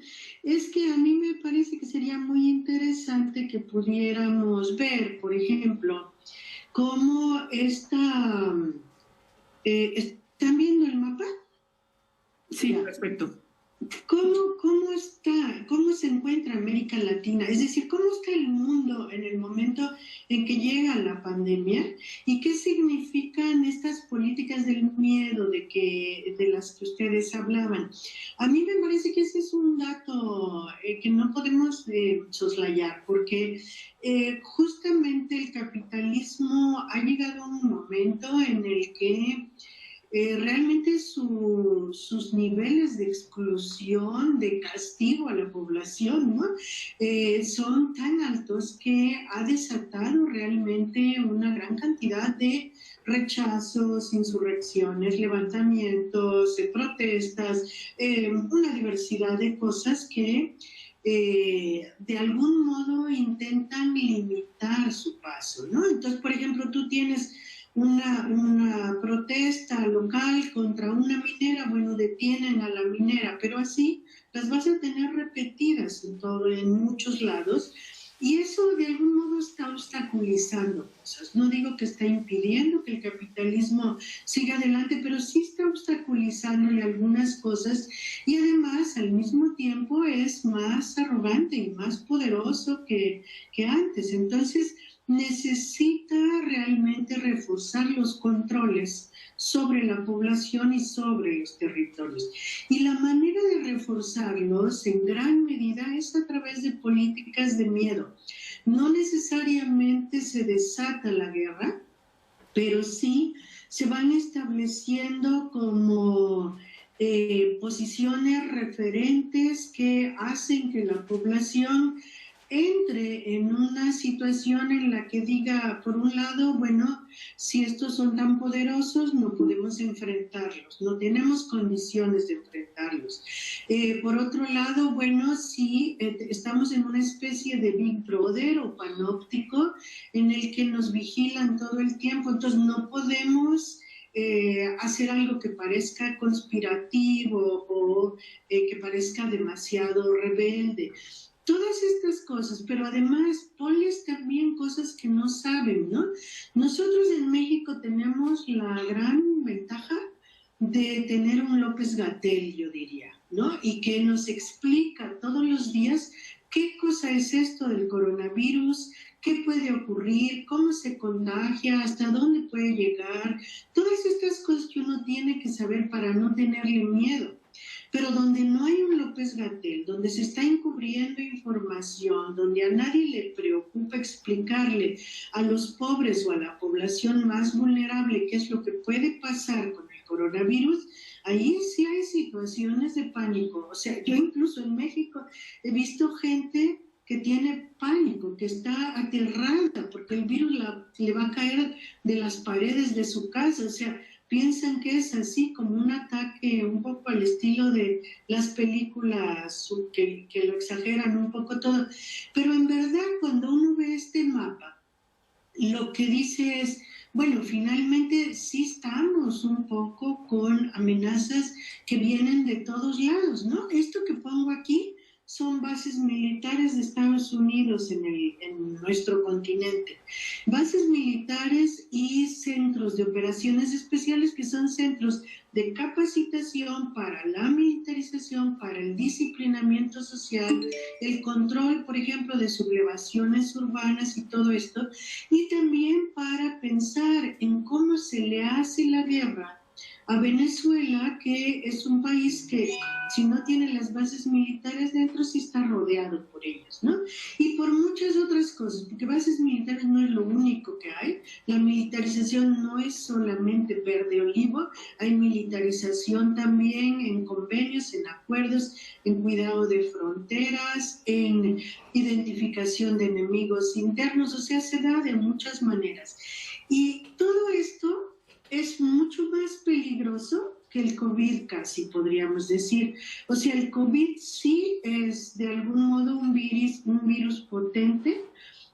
Es que a mí me parece que sería muy interesante que pudiéramos ver, por ejemplo, cómo ¿están viendo el mapa? Sí, perfecto. ¿Cómo se encuentra América Latina? Es decir, ¿cómo está el mundo en el momento en que llega la pandemia? ¿Y qué significan estas políticas del miedo de las que ustedes hablaban? A mí me parece que ese es un dato que no podemos soslayar, porque justamente el capitalismo ha llegado a un momento en el que realmente sus niveles de exclusión, de castigo a la población, ¿no? Son tan altos que ha desatado realmente una gran cantidad de rechazos, insurrecciones, levantamientos, protestas, una diversidad de cosas que de algún modo intentan limitar su paso, ¿no? Entonces, por ejemplo, tú tienes una protesta local contra una minera, bueno, detienen a la minera, pero así las vas a tener repetidas en muchos lados, y eso de algún modo está obstaculizando cosas. No digo que está impidiendo que el capitalismo siga adelante, pero sí está obstaculizándole algunas cosas, y además al mismo tiempo es más arrogante y más poderoso que antes. Entonces necesita realmente reforzar los controles sobre la población y sobre los territorios. Y la manera de reforzarlos en gran medida es a través de políticas de miedo. No necesariamente se desata la guerra, pero sí se van estableciendo como posiciones referentes que hacen que la población entre en una situación en la que diga, por un lado, bueno, si estos son tan poderosos, no podemos enfrentarlos, no tenemos condiciones de enfrentarlos. Por otro lado, bueno, si estamos en una especie de Big Brother o panóptico en el que nos vigilan todo el tiempo, entonces no podemos hacer algo que parezca conspirativo o que parezca demasiado rebelde. Todas estas cosas, pero además ponles también cosas que no saben, ¿no? Nosotros en México tenemos la gran ventaja de tener un López-Gatell, yo diría, ¿no? Y que nos explica todos los días qué cosa es esto del coronavirus, qué puede ocurrir, cómo se contagia, hasta dónde puede llegar, todas estas cosas que uno tiene que saber para no tenerle miedo. Pero donde no hay un López-Gatell, donde se está encubriendo información, donde a nadie le preocupa explicarle a los pobres o a la población más vulnerable qué es lo que puede pasar con el coronavirus, ahí sí hay situaciones de pánico. O sea, yo incluso en México he visto gente que tiene pánico, que está aterrada porque el virus le va a caer de las paredes de su casa. O sea, piensan que es así como un ataque un poco al estilo de las películas que lo exageran un poco todo. Pero en verdad, cuando uno ve este mapa, lo que dice es, bueno, finalmente sí estamos un poco con amenazas que vienen de todos lados, ¿no? Esto que pongo aquí son bases militares de Estados Unidos en nuestro continente. Bases militares y centros de operaciones especiales que son centros de capacitación para la militarización, para el disciplinamiento social, el control, por ejemplo, de sublevaciones urbanas y todo esto, y también para pensar en cómo se le hace la guerra a Venezuela, que es un país que, si no tiene las bases militares dentro, sí está rodeado por ellas, ¿no? Y por muchas otras cosas, porque bases militares no es lo único que hay. La militarización no es solamente verde olivo, hay militarización también en convenios, en acuerdos, en cuidado de fronteras, en identificación de enemigos internos, o sea, se da de muchas maneras. Y todo esto es mucho más peligroso que el COVID, casi podríamos decir. O sea, el COVID sí es de algún modo un virus potente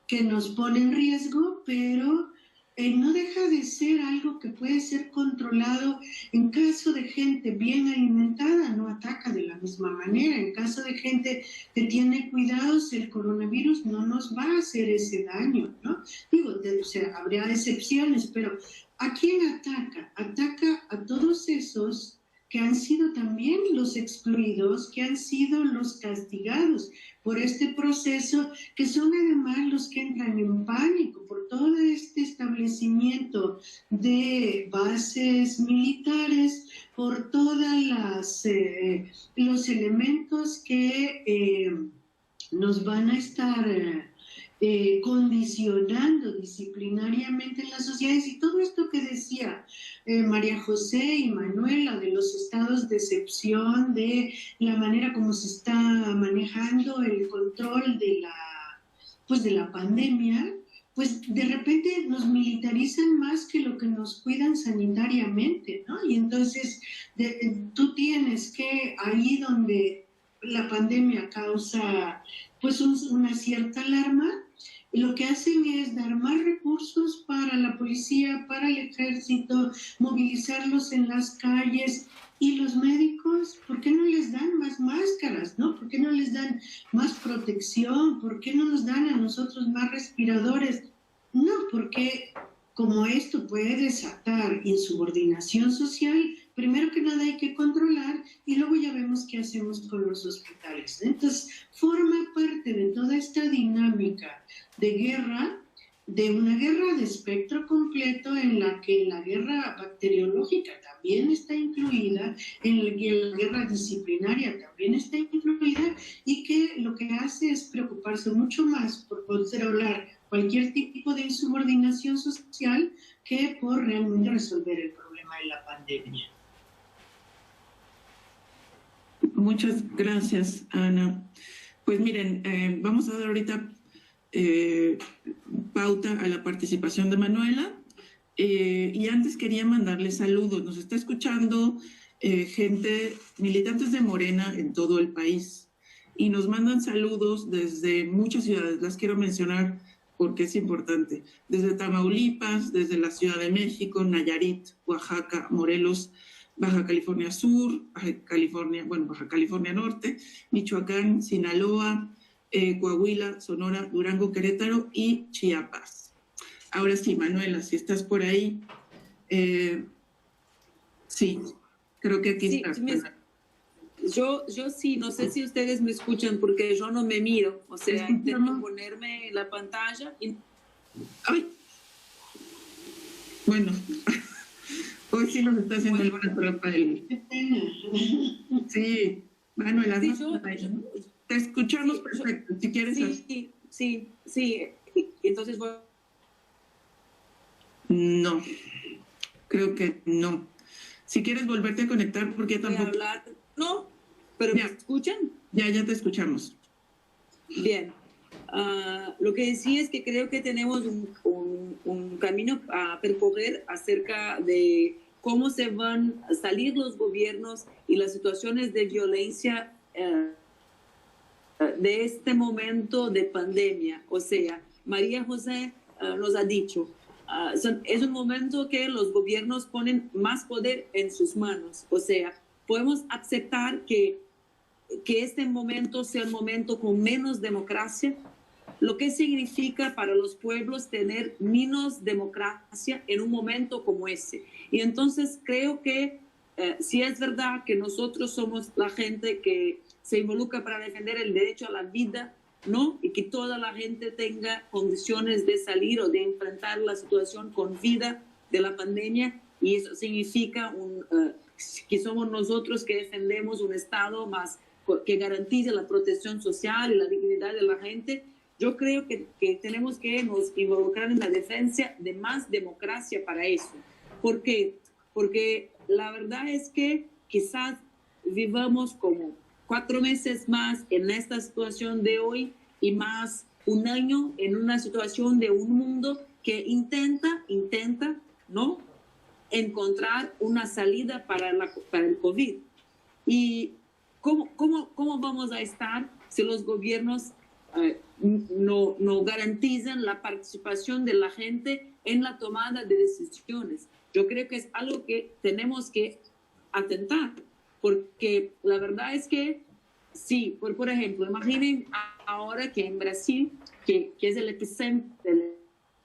que nos pone en riesgo, pero no deja de ser algo que puede ser controlado. En caso de gente bien alimentada, no ataca de la misma manera. En caso de gente que tiene cuidados, el coronavirus no nos va a hacer ese daño, ¿no? Digo, o sea, habría excepciones, pero ¿a quién ataca? Ataca a todos esos que han sido también los excluidos, que han sido los castigados por este proceso, que son además los que entran en pánico por todo este establecimiento de bases militares, por todos los elementos que nos van a estar condicionando disciplinariamente en las sociedades. Y todo esto que decía María José y Manuela de los estados de excepción, de la manera como se está manejando el control de la pandemia, pues de repente nos militarizan más que lo que nos cuidan sanitariamente, ¿no? Y entonces tú tienes que, ahí donde la pandemia causa pues una cierta alarma, lo que hacen es dar más recursos para la policía, para el ejército, movilizarlos en las calles. Y los médicos, ¿por qué no les dan más máscaras, no? ¿Por qué no les dan más protección? ¿Por qué no nos dan a nosotros más respiradores? No, porque como esto puede desatar insubordinación social, primero que nada hay que controlar y luego ya vemos qué hacemos con los hospitales. Entonces, forma parte de toda esta dinámica de guerra, de una guerra de espectro completo en la que la guerra bacteriológica también está incluida, en la que la guerra disciplinaria también está incluida y que lo que hace es preocuparse mucho más por controlar cualquier tipo de insubordinación social que por realmente resolver el problema de la pandemia. Muchas gracias, Ana. Pues miren, vamos a dar ahorita pauta a la participación de Manuela. Y antes quería mandarle saludos. Nos está escuchando gente, militantes de Morena en todo el país. Y nos mandan saludos desde muchas ciudades. Las quiero mencionar porque es importante. Desde Tamaulipas, desde la Ciudad de México, Nayarit, Oaxaca, Morelos, Baja California Sur, Baja California Norte, Michoacán, Sinaloa, Coahuila, Sonora, Durango, Querétaro y Chiapas. Ahora sí, Manuela, si estás por ahí. Sí, creo que aquí Sí, estás. Yo sí, no sé si ustedes me escuchan porque yo no me miro, o sea, intento ponerme en la pantalla y... ¡Ay! Bueno, hoy sí nos está haciendo el buen Rafael. Sí, Manuela, Sí, te escuchamos perfecto, si quieres. Sí. Entonces voy... No, creo que no. Si quieres volverte a conectar, porque tampoco... Voy a hablar. No, pero ¿me escuchan? Ya te escuchamos. Bien. Lo que decía es que creo que tenemos un camino a percorrer acerca de cómo se van a salir los gobiernos y las situaciones de violencia de este momento de pandemia. O sea, María José nos ha dicho, es un momento que los gobiernos ponen más poder en sus manos. O sea, podemos aceptar que este momento sea un momento con menos democracia, lo que significa para los pueblos tener menos democracia en un momento como ese. Y entonces creo que si es verdad que nosotros somos la gente que se involucra para defender el derecho a la vida, ¿no? Y que toda la gente tenga condiciones de salir o de enfrentar la situación con vida de la pandemia, y eso significa que somos nosotros que defendemos un Estado más que garantice la protección social y la dignidad de la gente. Yo creo que tenemos que nos involucrar en la defensa de más democracia para eso. ¿Por qué? Porque la verdad es que quizás vivamos como 4 meses más en esta situación de hoy y más un año en una situación de un mundo que intenta, ¿no?, encontrar una salida para el COVID. ¿Y cómo vamos a estar si los gobiernos no garantizan la participación de la gente en la tomada de decisiones? Yo creo que es algo que tenemos que atentar, porque la verdad es que sí, por ejemplo, imaginen ahora que en Brasil, que es el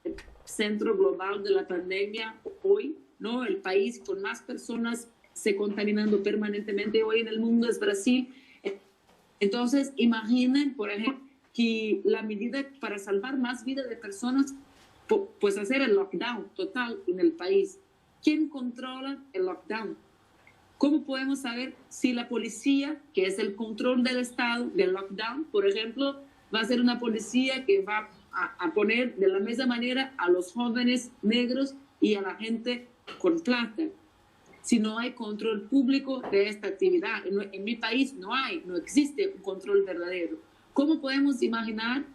epicentro global de la pandemia hoy, ¿no?, el país con más personas se contaminando permanentemente hoy en el mundo es Brasil. Entonces, imaginen, por ejemplo, que la medida para salvar más vidas de personas, pues hacer el lockdown total en el país. ¿Quién controla el lockdown? ¿Cómo podemos saber si la policía, que es el control del Estado, del lockdown, por ejemplo, va a ser una policía que va a poner de la misma manera a los jóvenes negros y a la gente con plata? Si no hay control público de esta actividad, en mi país no existe un control verdadero. ¿Cómo podemos imaginar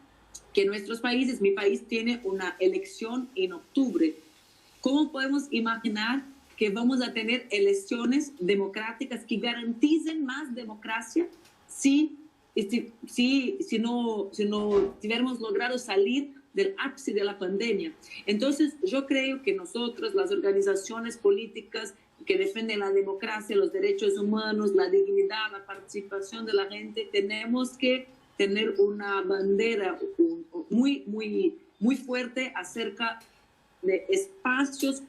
que nuestros países, mi país tiene una elección en octubre? ¿Cómo podemos imaginar que vamos a tener elecciones democráticas que garanticen más democracia si no hubiéramos logrado salir del ápice de la pandemia? Entonces, yo creo que nosotros, las organizaciones políticas que defienden la democracia, los derechos humanos, la dignidad, la participación de la gente, tenemos que tener una bandera muy fuerte acerca de espacios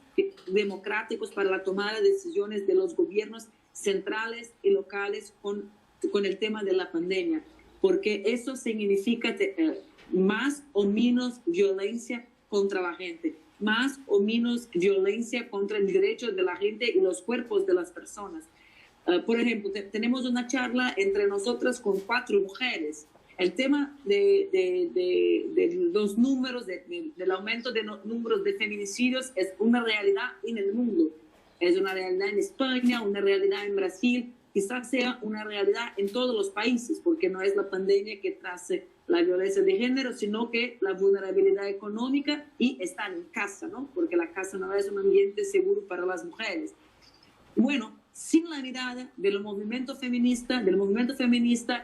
democráticos para la tomada de decisiones de los gobiernos centrales y locales con el tema de la pandemia, porque eso significa más o menos violencia contra la gente, más o menos violencia contra el derecho de la gente y los cuerpos de las personas. Por ejemplo, tenemos una charla entre nosotras con 4 mujeres. El tema de los números, del aumento de números de feminicidios es una realidad en el mundo. Es una realidad en España, una realidad en Brasil, quizás sea una realidad en todos los países, porque no es la pandemia que trae la violencia de género, sino que la vulnerabilidad económica y estar en casa, ¿no? Porque la casa no es un ambiente seguro para las mujeres. Bueno, sin la mirada del movimiento feminista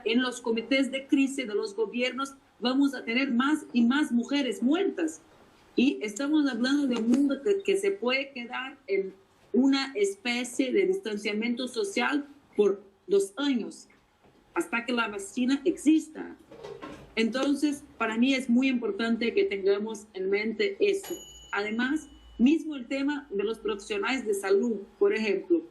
en los comités de crisis de los gobiernos, vamos a tener más y más mujeres muertas. Y estamos hablando de un mundo que se puede quedar en una especie de distanciamiento social por 2 años, hasta que la vacuna exista. Entonces, para mí es muy importante que tengamos en mente eso. Además, mismo el tema de los profesionales de salud, por ejemplo.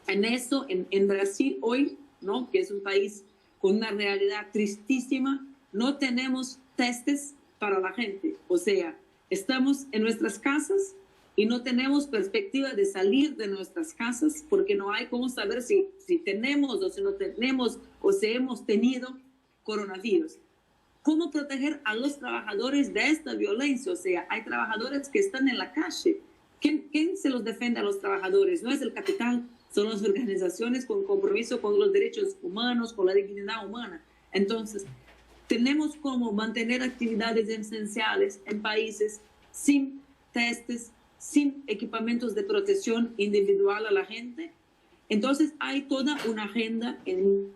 En eso, en Brasil hoy ¿no? Que es un país con una realidad tristísima, no tenemos testes para la gente. O sea, estamos en nuestras casas y no tenemos perspectiva de salir de nuestras casas porque no hay cómo saber si tenemos o si no tenemos o si hemos tenido coronavirus. ¿Cómo proteger a los trabajadores de esta violencia? O sea, hay trabajadores que están en la calle. ¿Quién se los defiende a los trabajadores? No es el capital, son las organizaciones con compromiso con los derechos humanos, con la dignidad humana. Entonces, tenemos cómo mantener actividades esenciales en países sin testes, sin equipamientos de protección individual a la gente. Entonces, hay toda una agenda, en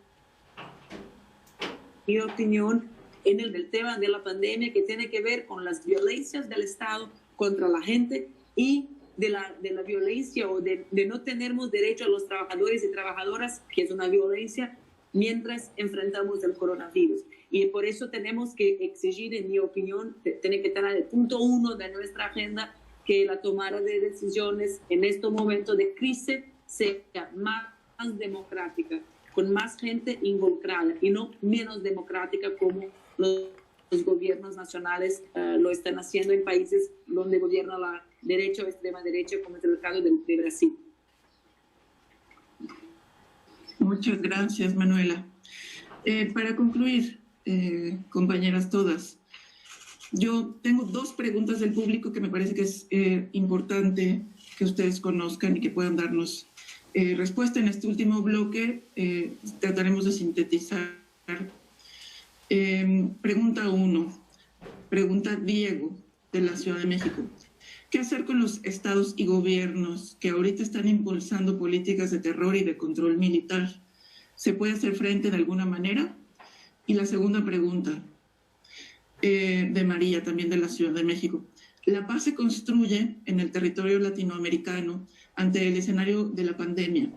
mi opinión, en el tema de la pandemia que tiene que ver con las violencias del Estado contra la gente y de la violencia o de no tenermos derecho a los trabajadores y trabajadoras, que es una violencia, mientras enfrentamos el coronavirus. Y por eso tenemos que exigir, en mi opinión, tiene que estar en el punto 1 de nuestra agenda, que la tomada de decisiones en este momento de crisis sea más democrática, con más gente involucrada y no menos democrática como los gobiernos nacionales lo están haciendo en países donde gobierna la derecha o extrema derecha, como es el caso de Brasil. Muchas gracias, Manuela. Para concluir, compañeras todas, yo tengo dos preguntas del público que me parece que es importante que ustedes conozcan y que puedan darnos respuesta en este último bloque. Trataremos de sintetizar. Pregunta 1. Pregunta Diego, de la Ciudad de México. ¿Qué hacer con los estados y gobiernos que ahorita están impulsando políticas de terror y de control militar? ¿Se puede hacer frente de alguna manera? Y la segunda pregunta, de María, también de la Ciudad de México. La paz se construye en el territorio latinoamericano ante el escenario de la pandemia.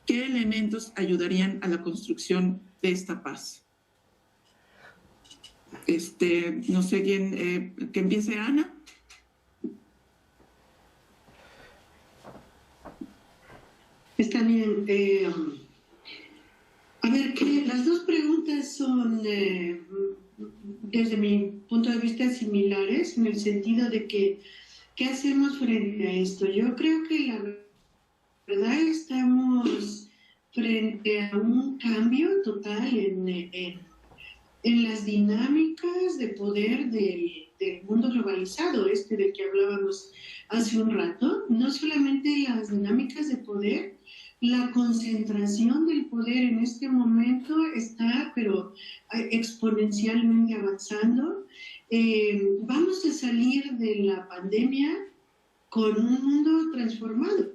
¿Qué elementos ayudarían a la construcción de esta paz? No sé quién, que empiece Ana. Está bien. A ver, que las dos preguntas son, desde mi punto de vista, similares, en el sentido de que, ¿qué hacemos frente a esto? Yo creo que la verdad estamos frente a un cambio total en las dinámicas de poder del mundo globalizado, del que hablábamos hace un rato. No solamente las dinámicas de poder, la concentración del poder en este momento está, pero exponencialmente avanzando. Vamos a salir de la pandemia con un mundo transformado,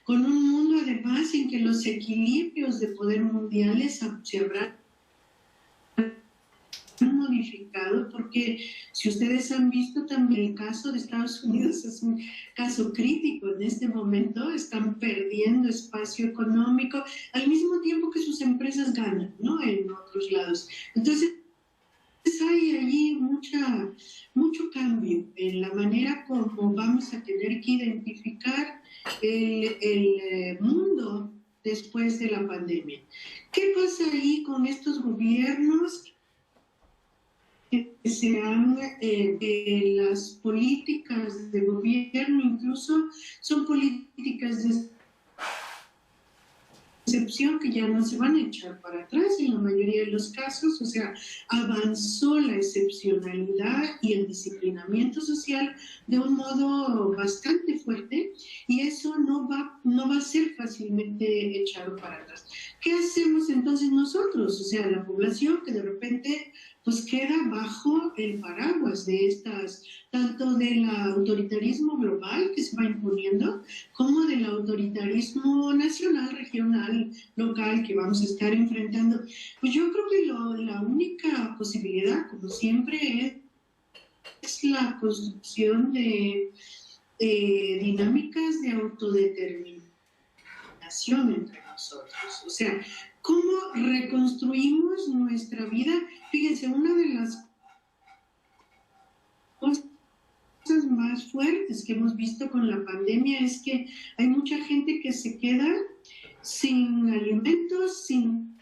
con un mundo además en que los equilibrios de poder mundiales se habrán modificado, porque si ustedes han visto también el caso de Estados Unidos es un caso crítico en este momento. Están perdiendo espacio económico al mismo tiempo que sus empresas ganan, ¿no?, en otros lados. Entonces hay allí mucho cambio en la manera como vamos a tener que identificar el mundo después de la pandemia. ¿Qué pasa ahí con estos gobiernos? Las políticas de gobierno incluso son políticas de excepción que ya no se van a echar para atrás en la mayoría de los casos. O sea, avanzó la excepcionalidad y el disciplinamiento social de un modo bastante fuerte, y eso no va a ser fácilmente echado para atrás. ¿Qué hacemos entonces nosotros? O sea, la población que de repente pues queda bajo el paraguas de tanto del autoritarismo global que se va imponiendo, como del autoritarismo nacional, regional, local que vamos a estar enfrentando. Pues yo creo que la única posibilidad, como siempre, es la construcción de dinámicas de autodeterminación entre nosotros. O sea, ¿cómo reconstruimos nuestra vida? Fíjense, una de las cosas más fuertes que hemos visto con la pandemia es que hay mucha gente que se queda sin alimentos, sin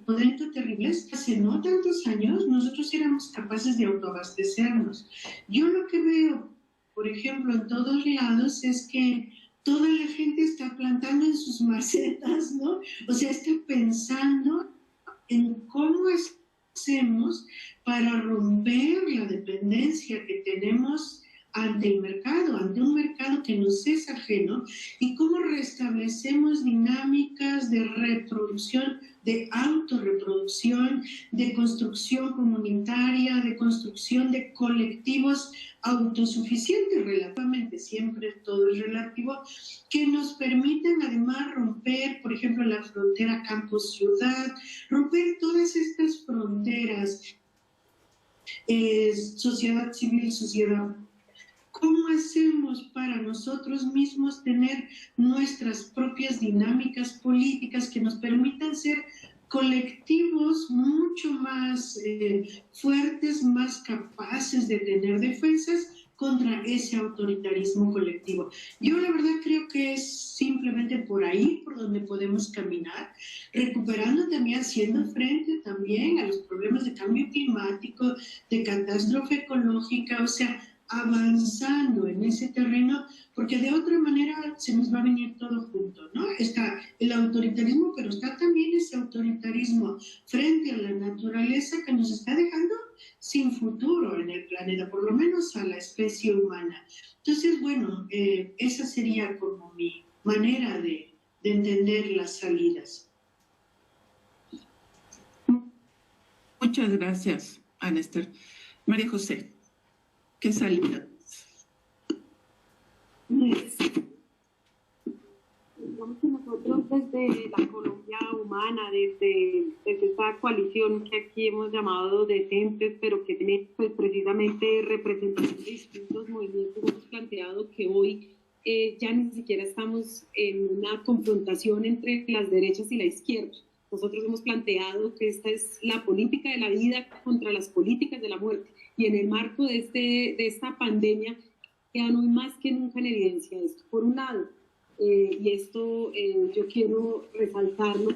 momento terrible, hace no tantos años nosotros éramos capaces de autoabastecernos. Yo lo que veo, por ejemplo, en todos lados es que toda la gente está plantando en sus macetas, ¿no? O sea, está pensando en cómo hacemos para romper la dependencia que tenemos ante el mercado, ante un mercado que nos es ajeno, y cómo restablecemos dinámicas de reproducción, de autorreproducción, de construcción comunitaria, de construcción de colectivos autosuficientes, relativamente, siempre todo es relativo, que nos permiten además romper, por ejemplo, la frontera campo-ciudad, romper todas estas fronteras, sociedad civil, sociedad. ¿Cómo hacemos para nosotros mismos tener nuestras propias dinámicas políticas que nos permitan ser colectivos mucho más fuertes, más capaces de tener defensas contra ese autoritarismo colectivo? Yo la verdad creo que es simplemente por ahí por donde podemos caminar, recuperando también, haciendo frente también a los problemas de cambio climático, de catástrofe ecológica, o sea, avanzando en ese terreno, porque de otra manera se nos va a venir todo junto, ¿no? Está el autoritarismo, pero está también ese autoritarismo frente a la naturaleza que nos está dejando sin futuro en el planeta, por lo menos a la especie humana. Entonces, bueno, esa sería como mi manera de entender las salidas. Muchas gracias, Ana Esther. María José, ¿qué salida? Digamos que nosotros desde la Colombia humana, desde esta coalición que aquí hemos llamado decentes, pero que tiene pues, precisamente representación de distintos movimientos, hemos planteado que hoy ya ni siquiera estamos en una confrontación entre las derechas y la izquierda. Nosotros hemos planteado que esta es la política de la vida contra las políticas de la muerte. Y en el marco de esta pandemia quedan hoy más que nunca en evidencia esto. Por un lado, y esto yo quiero resaltarlo,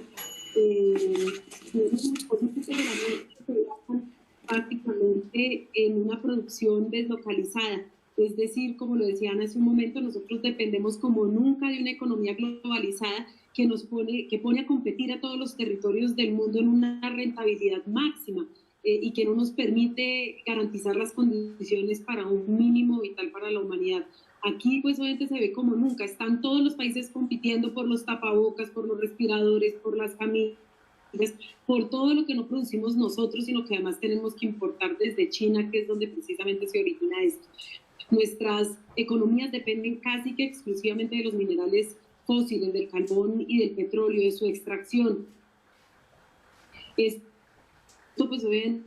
las políticas de la muerte se basan prácticamente en una producción deslocalizada. Es decir, como lo decían hace un momento, nosotros dependemos como nunca de una economía globalizada que pone a competir a todos los territorios del mundo en una rentabilidad máxima y que no nos permite garantizar las condiciones para un mínimo vital para la humanidad. Aquí pues obviamente se ve como nunca, están todos los países compitiendo por los tapabocas, por los respiradores, por las camisas, por todo lo que no producimos nosotros, sino que además tenemos que importar desde China, que es donde precisamente se origina esto. Nuestras economías dependen casi que exclusivamente de los minerales fósiles, del carbón y del petróleo, de su extracción. Esto pues obviamente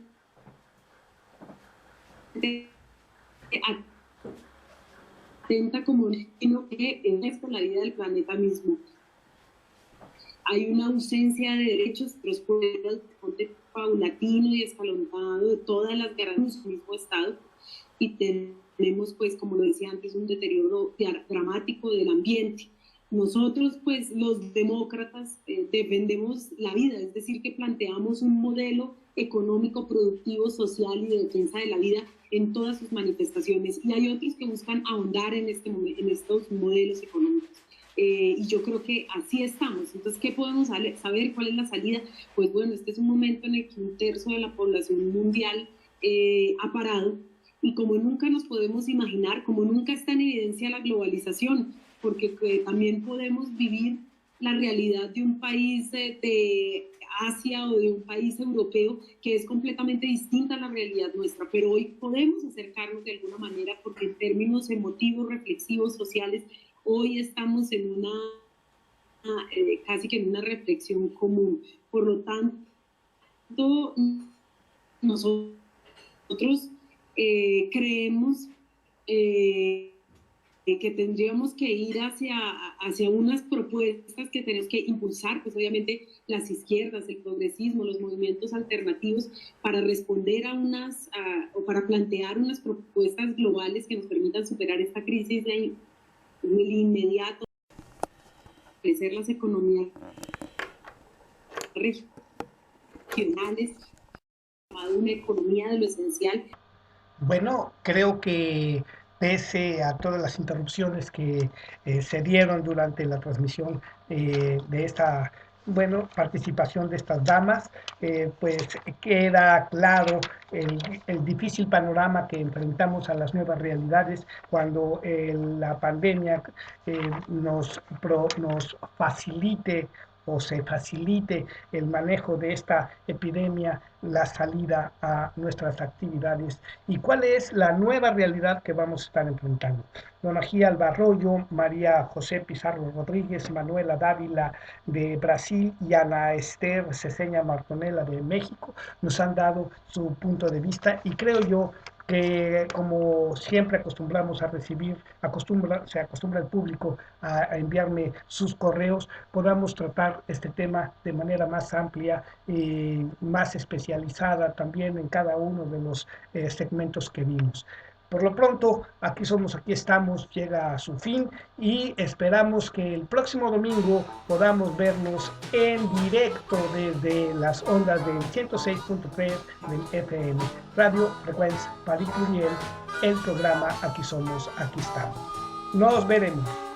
atenta como sino que es por la vida del planeta mismo. Hay una ausencia de derechos, pero paulatino y escalonado de todas las garantías del mismo Estado, y tenemos, pues, como lo decía antes, un deterioro dramático del ambiente. Nosotros, pues, los demócratas defendemos la vida, es decir, que planteamos un modelo económico, productivo, social y de defensa de la vida en todas sus manifestaciones. Y hay otros que buscan ahondar en estos modelos económicos. Y yo creo que así estamos. Entonces, ¿qué podemos saber? ¿Cuál es la salida? Pues bueno, este es un momento en el que 1/3 de la población mundial ha parado, y como nunca nos podemos imaginar, como nunca está en evidencia la globalización, porque también podemos vivir la realidad de un país de Asia o de un país europeo que es completamente distinta a la realidad nuestra, pero hoy podemos acercarnos de alguna manera porque en términos emotivos, reflexivos, sociales, hoy estamos en casi que en una reflexión común. Por lo tanto, nosotros creemos que tendríamos que ir hacia unas propuestas que tenemos que impulsar, pues obviamente las izquierdas, el progresismo, los movimientos alternativos, para responder o para plantear unas propuestas globales que nos permitan superar esta crisis de inmediato, crecer las economías regionales regionales, una economía de lo esencial. Bueno, creo que pese a todas las interrupciones que se dieron durante la transmisión de esta, participación de estas damas, pues queda claro el difícil panorama que enfrentamos a las nuevas realidades cuando la pandemia nos facilite o se facilite el manejo de esta epidemia, la salida a nuestras actividades y cuál es la nueva realidad que vamos a estar enfrentando. Don Ajíbal Arroyo, María José Pizarro Rodríguez, Manuela Dávila de Brasil y Ana Esther Ceseña Martonela de México nos han dado su punto de vista y creo yo que como siempre acostumbramos a recibir, se acostumbra el público a enviarme sus correos, podamos tratar este tema de manera más amplia y más especializada también en cada uno de los segmentos que vimos. Por lo pronto, aquí estamos, llega a su fin y esperamos que el próximo domingo podamos vernos en directo desde las ondas del 106.3 del FM, Radio Frecuencia Paris Pluriel, el programa Aquí Somos, Aquí Estamos. Nos veremos.